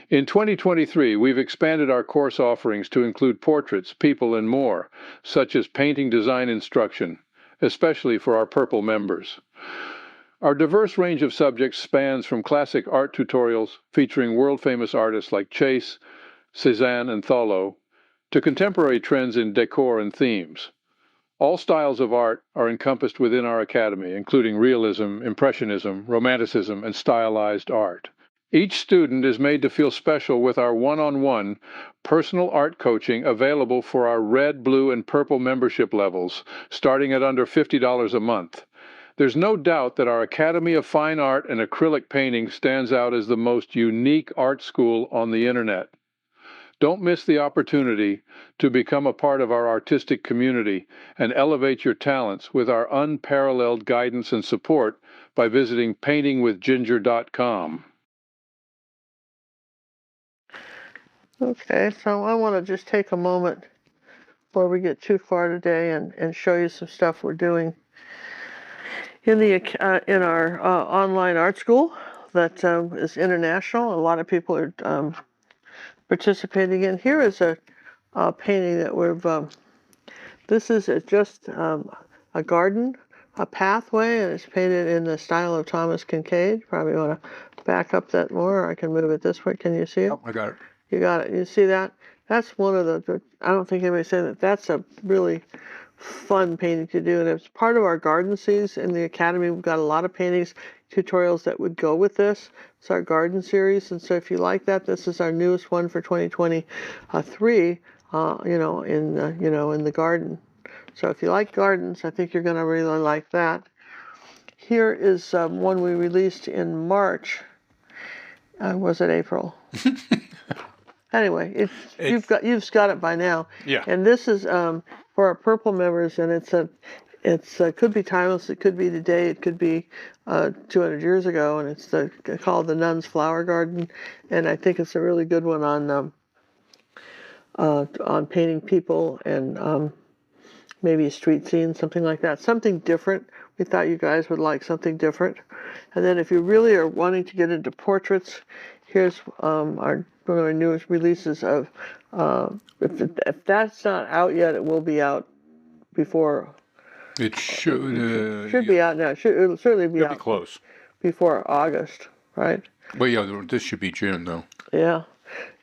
In 2023, we've expanded our course offerings to include portraits, people, and more, such as painting design instruction, especially for our Purple members. Our diverse range of subjects spans from classic art tutorials featuring world-famous artists like Chase, Cézanne, and Tholo, to contemporary trends in decor and themes. All styles of art are encompassed within our academy, including realism, impressionism, romanticism, and stylized art. Each student is made to feel special with our one-on-one personal art coaching available for our red, blue, and purple membership levels, starting at under $50 a month. There's no doubt that our Academy of Fine Art and Acrylic Painting stands out as the most unique art school on the internet. Don't miss the opportunity to become a part of our artistic community and elevate your talents with our unparalleled guidance and support by visiting paintingwithginger.com. Okay, so I want to just take a moment before we get too far today and show you some stuff we're doing in our online art school that is international. A lot of people are participating in. Here is a painting that we've. This is just a garden, a pathway, and it's painted in the style of Thomas Kincaid. Probably want to back up that more. Or I can move it this way. Can you see it? Oh, I got it. You got it. You see that? That's one of I don't think anybody said that. That's a really fun painting to do, and it's part of our garden series in the academy. We've got a lot of paintings, tutorials that would go with this. It's our garden series, and so if you like that, this is our newest one for 2023. In the garden. So if you like gardens, I think you're going to really like that. Here is one we released in March. Was it April? Anyway, you've got it by now. Yeah. And this is for our Purple members, and it's could be timeless. It could be today. It could be 200 years ago, and it's called the Nun's Flower Garden. And I think it's a really good one on painting people and maybe a street scene, something like that. Something different. We thought you guys would like something different. And then if you really are wanting to get into portraits, here's one of our newest releases of, if that's not out yet, it will be out before. It should Be out now. It'll certainly be it'll out be close. before August, right? Well, yeah, this should be June, though. Yeah.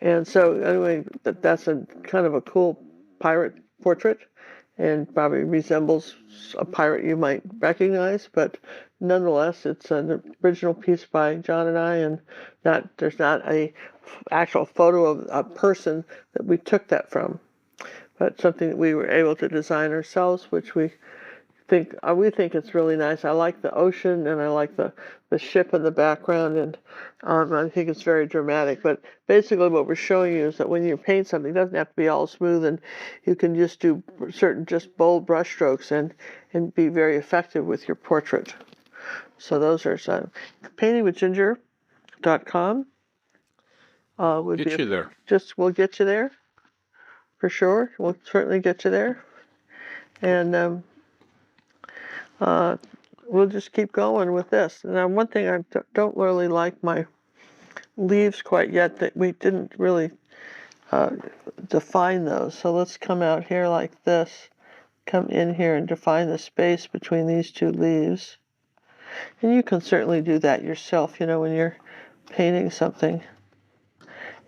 And so anyway, that's a kind of a cool pirate portrait, and probably resembles a pirate you might recognize, but nonetheless, it's an original piece by John and I, and there's not a actual photo of a person that we took that from, but something that we were able to design ourselves, which we think it's really nice. I like the ocean, and I like the ship in the background, and I think it's very dramatic. But basically what we're showing you is that when you paint something, it doesn't have to be all smooth, and you can just do certain just bold brush strokes and be very effective with your portrait. So those are paintingwithginger.com. Get you there. We'll get you there. for sure. We'll certainly get you there. And we'll just keep going with this. Now, one thing I don't really like my leaves quite yet, that we didn't really define those. So let's come out here like this, come in here and define the space between these two leaves. And you can certainly do that yourself, when you're painting something.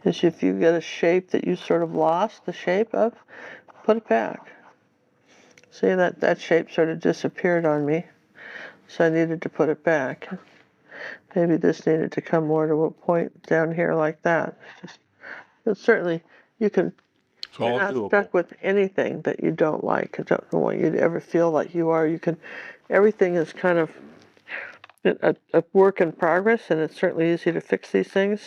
Is if you get a shape that you sort of lost the shape of, put it back. See, that shape sort of disappeared on me, so I needed to put it back. Maybe this needed to come more to a point down here like that. But certainly, you can. It's You're all not doable. stuck with anything that you don't like. I don't want you to ever feel like you are. You can. Everything is kind of a work in progress, and it's certainly easy to fix these things.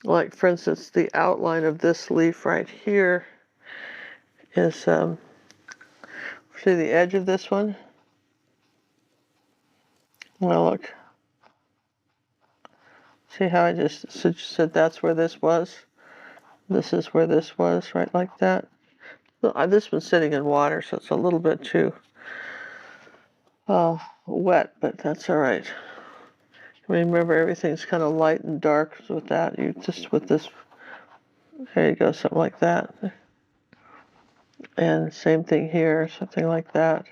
Like, for instance, the outline of this leaf right here is, see the edge of this one? Well, look. See how I just said that's where this was? This is where this was, right like that. Well, this one's sitting in water, so it's a little bit too wet, but that's all right. Remember, everything's kind of light and dark with that. You just with this, there you go, something like that. And same thing here, something like that.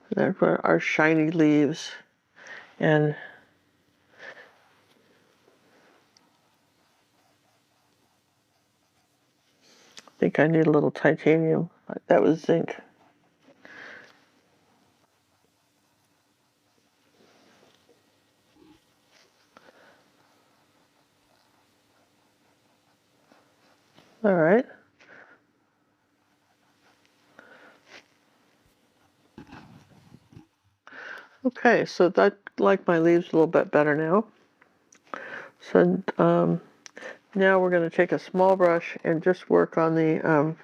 There are our shiny leaves, and I think I need a little titanium. That was zinc. All right. Okay, so I like my leaves a little bit better now. So now we're going to take a small brush and just work on the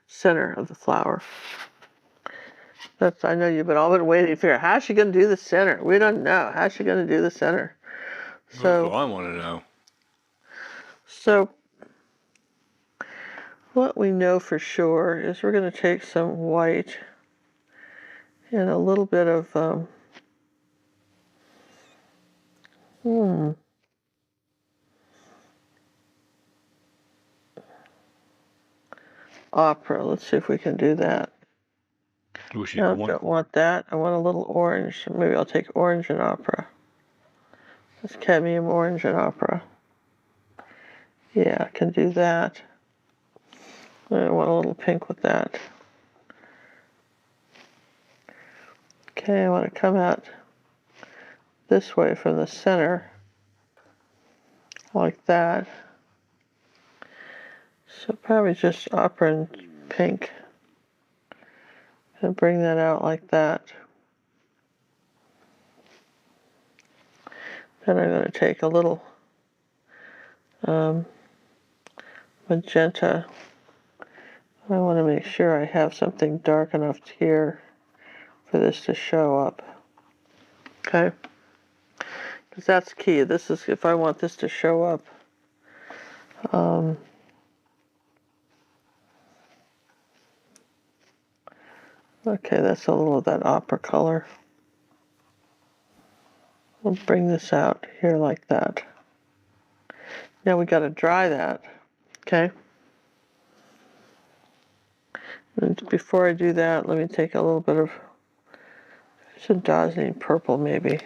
center of the flower. I know you've all been waiting to figure out how's she going to do the center. We don't know. How's she going to do the center? That's what I want to know. So what we know for sure is we're going to take some white and a little bit of opera. Let's see if we can do that. No, I don't want that. I want a little orange. Maybe I'll take orange and opera. That's cadmium orange and opera. Yeah, I can do that. I want a little pink with that. Okay, I want to come out this way from the center, like that. So probably just opera and pink. And bring that out like that. Then I'm going to take a little magenta. I want to make sure I have something dark enough here for this to show up. Okay? Because that's key. This is if I want this to show up. Okay, that's a little of that opera color. We'll bring this out here like that. Now we got to dry that. Okay? And before I do that, let me take a little bit of some dazzling purple maybe.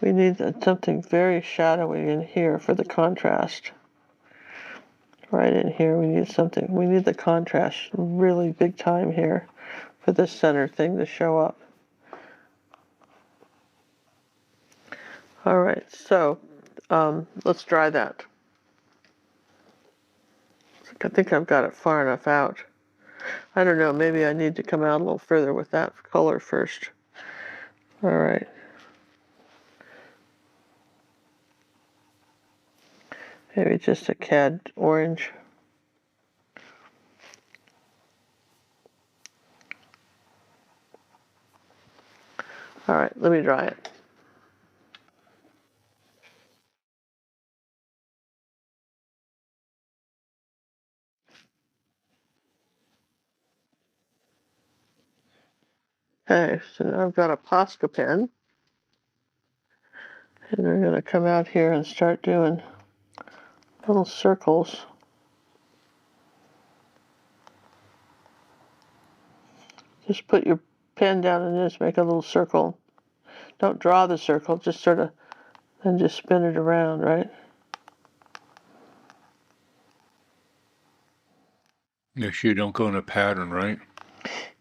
We need something very shadowy in here for the contrast. Right in here, we need the contrast really big time here for this center thing to show up. All right, so let's dry that. I think I've got it far enough out. I don't know, maybe I need to come out a little further with that color first. All right. Maybe just a cad orange. All right, let me dry it. Okay, so now I've got a Posca pen. And we're going to come out here and start doing little circles. Just put your pen down and just make a little circle. Don't draw the circle, just sort of, and just spin it around, right? Make sure you don't go in a pattern, right?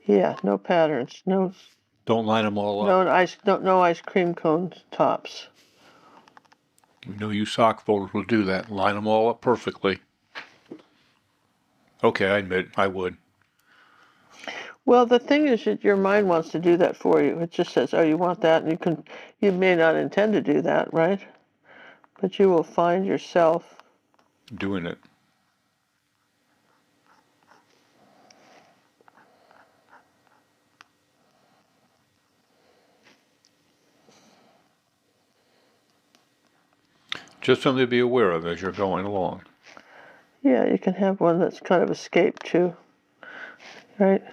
Yeah, no patterns, no Don't line them all up. no ice cream cone tops. You know you sock folders will do that. Line them all up perfectly. Okay, I admit I would. Well, the thing is that your mind wants to do that for you. It just says, "Oh, you want that," and you may not intend to do that, right? But you will find yourself Doing it. Just something to be aware of as you're going along. Yeah, you can have one that's kind of escaped too, right?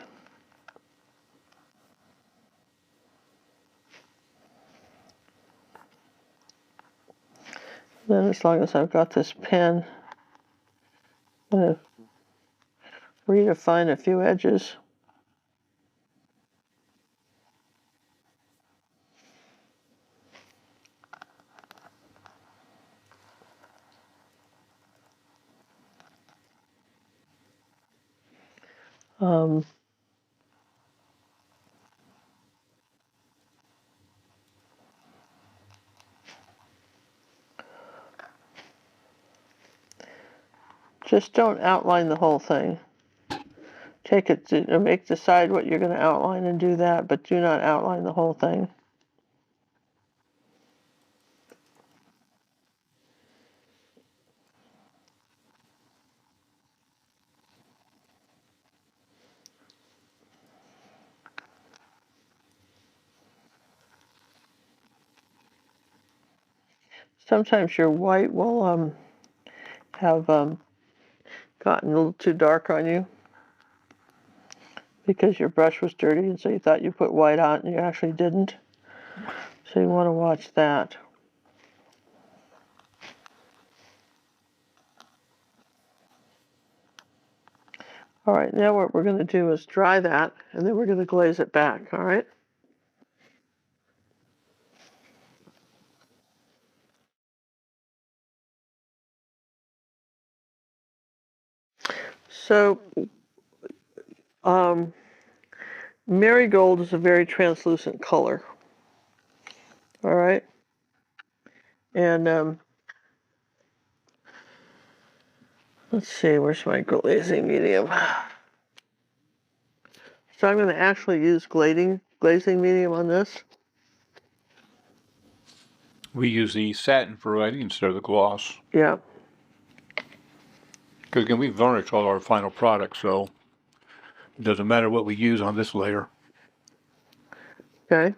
Then as long as I've got this pen, I'm going to redefine a few edges. Um, just don't outline the whole thing. Take it to decide what you're going to outline and do that, but do not outline the whole thing. Sometimes your white will have gotten a little too dark on you because your brush was dirty, and so you thought you put white on and you actually didn't. So you want to watch that. All right, now what we're going to do is dry that, and then we're going to glaze it back, all right? So, marigold is a very translucent color, all right? And let's see, where's my glazing medium? So I'm going to actually use glazing medium on this. We use the satin variety instead of the gloss. Yeah. Because again, we varnish all our final products, so it doesn't matter what we use on this layer. Okay.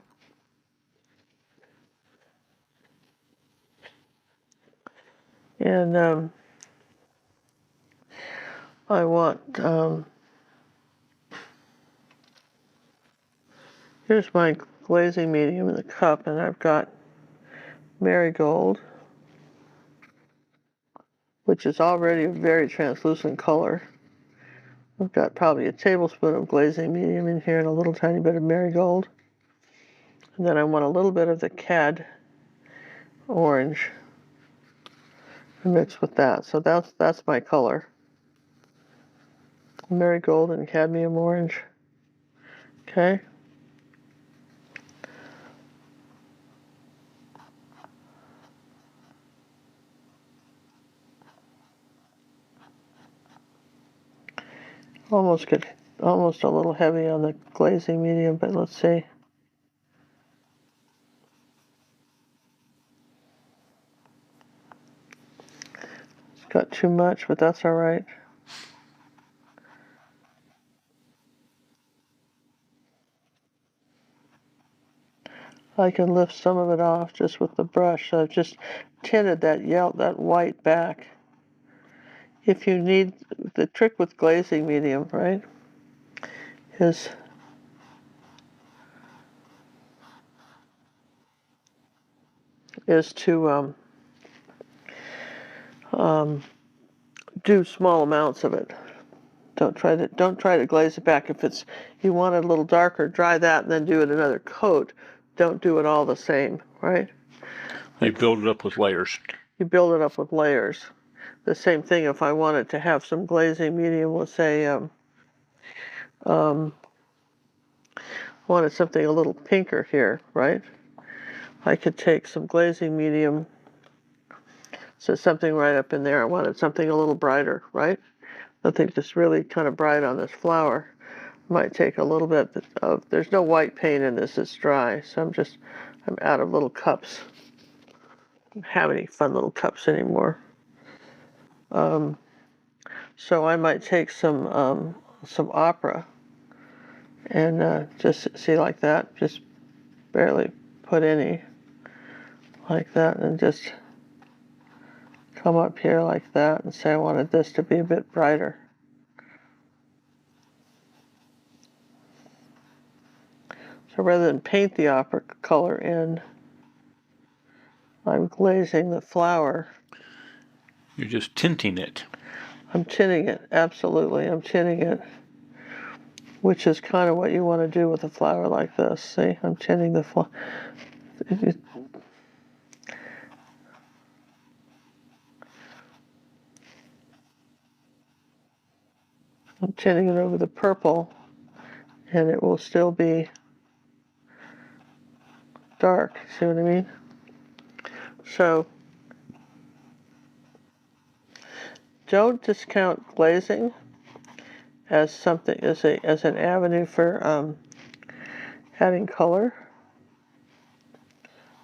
And I want, here's my glazing medium in the cup, and I've got marigold, which is already a very translucent color. I've got probably a tablespoon of glazing medium in here and a little tiny bit of marigold. And then I want a little bit of the cad orange mixed with that. So that's my color. Marigold and cadmium orange. Okay. Almost a little heavy on the glazing medium, but let's see. It's got too much, but that's all right. I can lift some of it off just with the brush. So I've just tinted that white back. If you need, the trick with glazing medium, right, is to do small amounts of it. Don't try to glaze it back. If you want it a little darker, dry that and then do it another coat. Don't do it all the same, right? You build it up with layers. You build it up with layers. The same thing if I wanted to have some glazing medium, let's say wanted something a little pinker here, right? I could take some glazing medium, so something right up in there. I wanted something a little brighter, right? Something just really kind of bright on this flower. Might take a little bit of, there's no white paint in this, it's dry, so I'm out of little cups. I don't have any fun little cups anymore. So I might take some opera and just see like that, just barely put any like that, and just come up here like that and say I wanted this to be a bit brighter. So rather than paint the opera color in, I'm glazing the flower. You're just tinting it. I'm tinting it, absolutely, I'm tinting it, which is kind of what you want to do with a flower like this. See, I'm tinting the flower. I'm tinting it over the purple, and it will still be dark, see what I mean? So, don't discount glazing as something, as an avenue for adding color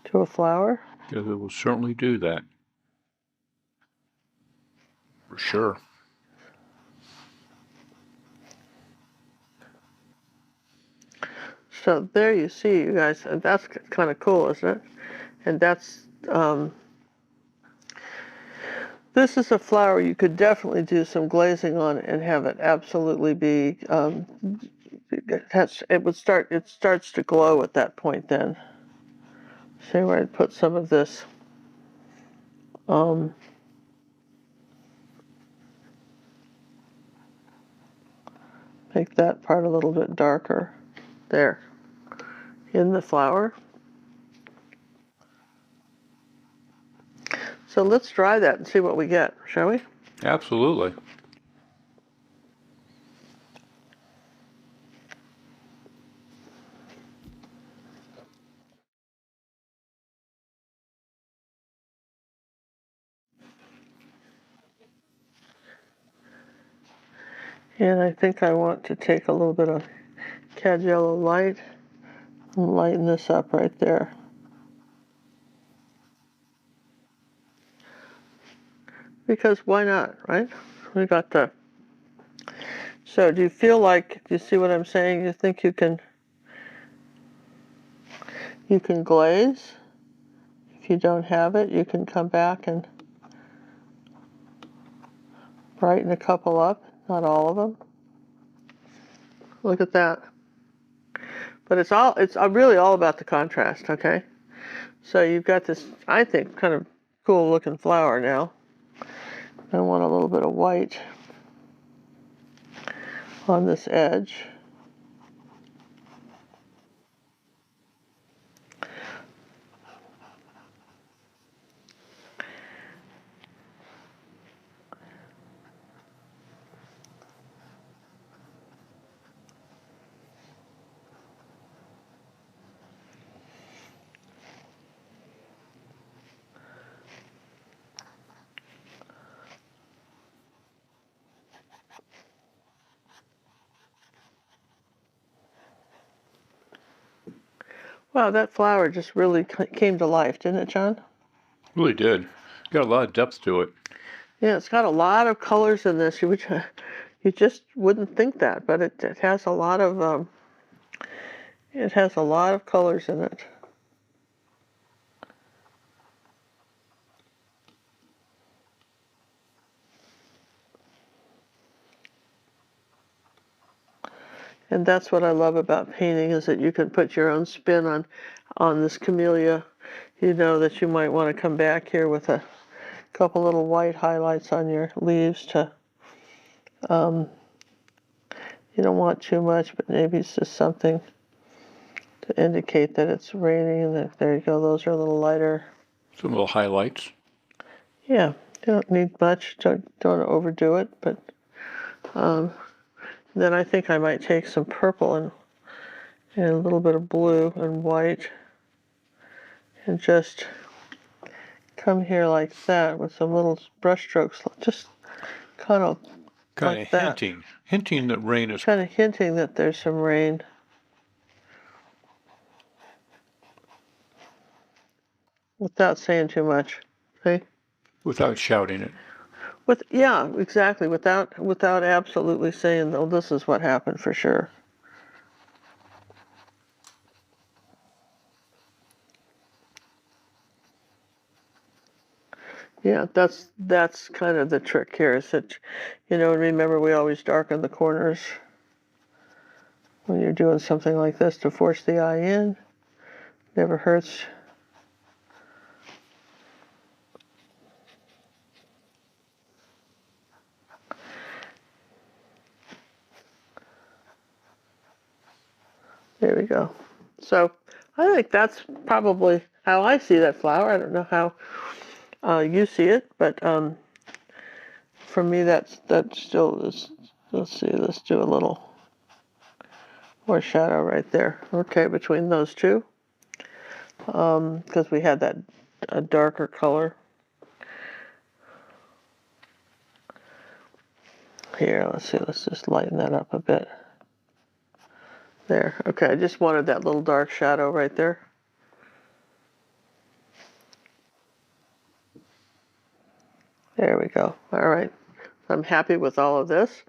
to a flower. Because it will certainly do that. For sure. So there you see, you guys, and that's kind of cool, isn't it? And that's, this is a flower you could definitely do some glazing on and have it absolutely be, it starts to glow at that point then. See where I'd put some of this, make that part a little bit darker there in the flower. So let's dry that and see what we get, shall we? Absolutely. And I think I want to take a little bit of cad yellow light and lighten this up right there. Because why not, right? We got the, so do you feel like, do you see what I'm saying? You think you can glaze? If you don't have it, you can come back and brighten a couple up, not all of them. Look at that. But it's really all about the contrast, okay? So you've got this, I think, kind of cool looking flower now. I want a little bit of white on this edge. Wow, that flower just really came to life, didn't it, John? Really did. Got a lot of depth to it. Yeah, it's got a lot of colors in this. You just wouldn't think that, but it has a lot of colors in it. And that's what I love about painting, is that you can put your own spin on this camellia. You know that you might want to come back here with a couple little white highlights on your leaves to, you don't want too much, but maybe it's just something to indicate that it's raining. And there you go, those are a little lighter. Some little highlights. Yeah, you don't need much, don't want to overdo it, but then I think I might take some purple and a little bit of blue and white and just come here like that with some little brush strokes, just kind of like that. Hinting that rain is. Kind of hinting that there's some rain. Without saying too much, see? Without shouting it. Yeah, exactly. Without absolutely saying, "Oh, this is what happened for sure." Yeah, that's kind of the trick here. Is that, remember we always darken the corners when you're doing something like this to force the eye in. Never hurts. There we go. So I think that's probably how I see that flower. I don't know how you see it, but for me that still is. Let's see. Let's do a little more shadow right there. Okay, between those two, because we had that a darker color. Here, let's see. Let's just lighten that up a bit. There. Okay, I just wanted that little dark shadow right there. There we go. All right. I'm happy with all of this,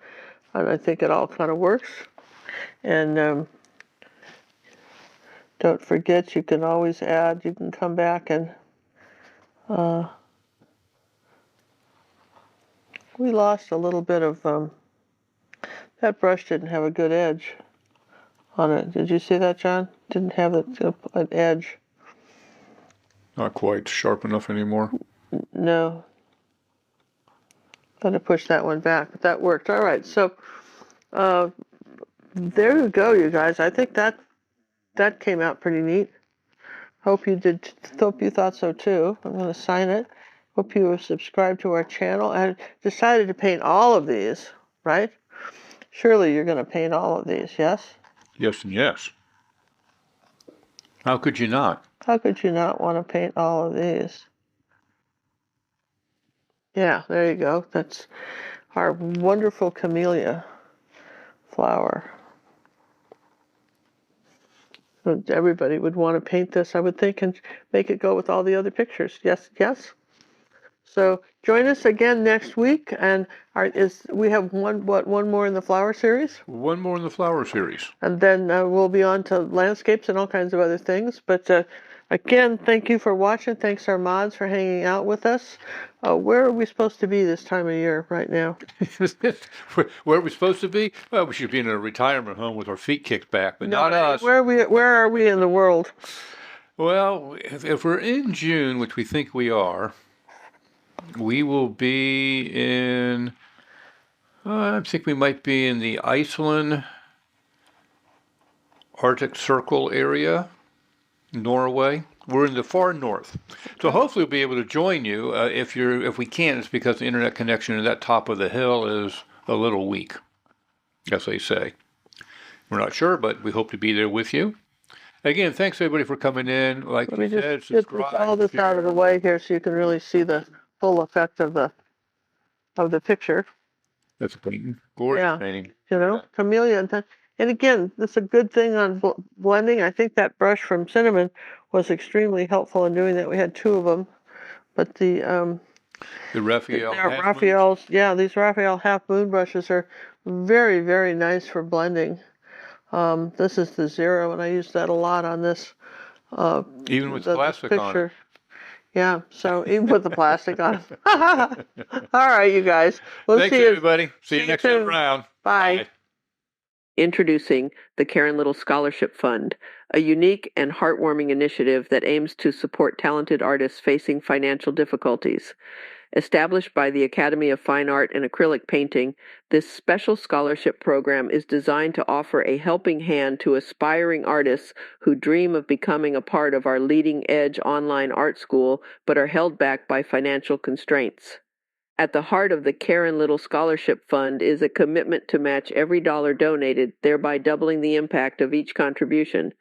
and I think it all kind of works. And don't forget, you can always add. You can come back and we lost a little bit of that brush didn't have a good edge on it. Did you see that, John? Didn't have an edge. Not quite sharp enough anymore. No. Got to push that one back, but that worked. All right, so there you go, you guys. I think that came out pretty neat. Hope you did. Hope you thought so too. I'm going to sign it. Hope you have subscribed to our channel and decided to paint all of these, right? Surely you're going to paint all of these, yes? Yes and yes. How could you not? How could you not want to paint all of these? Yeah, there you go. That's our wonderful camellia flower. Everybody would want to paint this, I would think, and make it go with all the other pictures. Yes, yes. So join us again next week, and we have one more in the flower series? One more in the flower series. And then we'll be on to landscapes and all kinds of other things. But again, thank you for watching. Thanks our mods for hanging out with us. Where are we supposed to be this time of year right now? Where are we supposed to be? Well, we should be in a retirement home with our feet kicked back, but not us. Where are we in the world? Well, if we're in June, which we think we are, we will be in, I think we might be in the Iceland Arctic Circle area, Norway. We're in the far north. So hopefully we'll be able to join you. If we can't, it's because the internet connection at that top of the hill is a little weak, as they say. We're not sure, but we hope to be there with you. Again, thanks everybody for coming in. Like you said, subscribe. Get all this out of the way here so you can really see the full effect of the picture. That's a painting. Gorgeous painting. Camellia. And again, that's a good thing on blending. I think that brush from Cinnamon was extremely helpful in doing that. We had two of them, but the Raphael's, these Raphael Half Moon brushes are very, very nice for blending. This is the 0, and I use that a lot on this. Even with the plastic on it. Yeah, so even with the plastic on it. All right, you guys. Thanks, everybody. See you next time around. Bye. Introducing the Karen Little Scholarship Fund, a unique and heartwarming initiative that aims to support talented artists facing financial difficulties. Established by the Academy of Fine Art and Acrylic Painting, this special scholarship program is designed to offer a helping hand to aspiring artists who dream of becoming a part of our leading-edge online art school but are held back by financial constraints. At the heart of the Karen Little Scholarship Fund is a commitment to match every dollar donated, thereby doubling the impact of each contribution.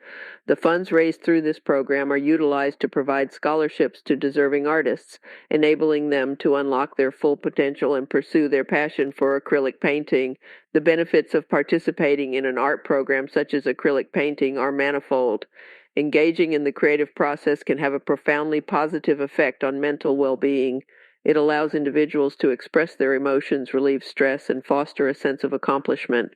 The funds raised through this program are utilized to provide scholarships to deserving artists, enabling them to unlock their full potential and pursue their passion for acrylic painting. The benefits of participating in an art program such as acrylic painting are manifold. Engaging in the creative process can have a profoundly positive effect on mental well-being. It allows individuals to express their emotions, relieve stress, and foster a sense of accomplishment.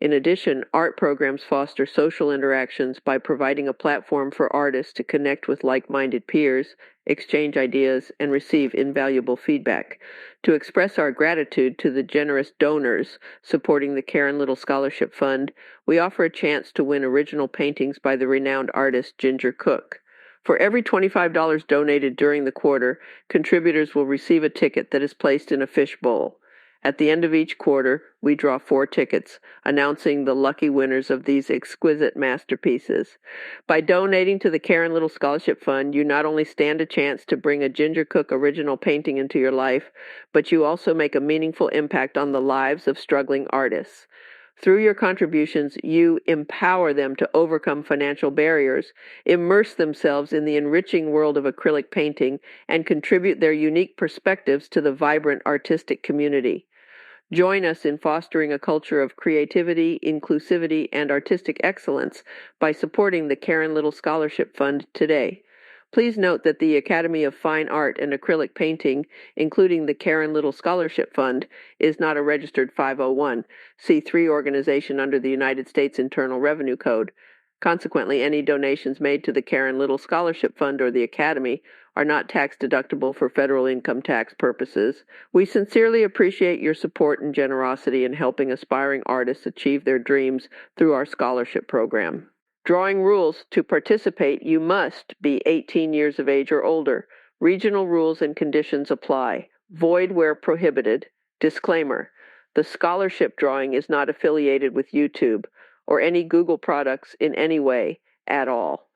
In addition, art programs foster social interactions by providing a platform for artists to connect with like-minded peers, exchange ideas, and receive invaluable feedback. To express our gratitude to the generous donors supporting the Karen Little Scholarship Fund, we offer a chance to win original paintings by the renowned artist Ginger Cook. For every $25 donated during the quarter, contributors will receive a ticket that is placed in a fish bowl. At the end of each quarter, we draw 4 tickets, announcing the lucky winners of these exquisite masterpieces. By donating to the Karen Little Scholarship Fund, you not only stand a chance to bring a Ginger Cook original painting into your life, but you also make a meaningful impact on the lives of struggling artists. Through your contributions, you empower them to overcome financial barriers, immerse themselves in the enriching world of acrylic painting, and contribute their unique perspectives to the vibrant artistic community. Join us in fostering a culture of creativity, inclusivity, and artistic excellence by supporting the Karen Little Scholarship Fund today. Please note that the Academy of Fine Art and Acrylic Painting, including the Karen Little Scholarship Fund, is not a registered 501(c)(3) organization under the United States Internal Revenue Code. Consequently, any donations made to the Karen Little Scholarship Fund or the Academy are not tax deductible for federal income tax purposes. We sincerely appreciate your support and generosity in helping aspiring artists achieve their dreams through our scholarship program. Drawing rules: to participate, you must be 18 years of age or older. Regional rules and conditions apply. Void where prohibited. Disclaimer: the scholarship drawing is not affiliated with YouTube or any Google products in any way at all.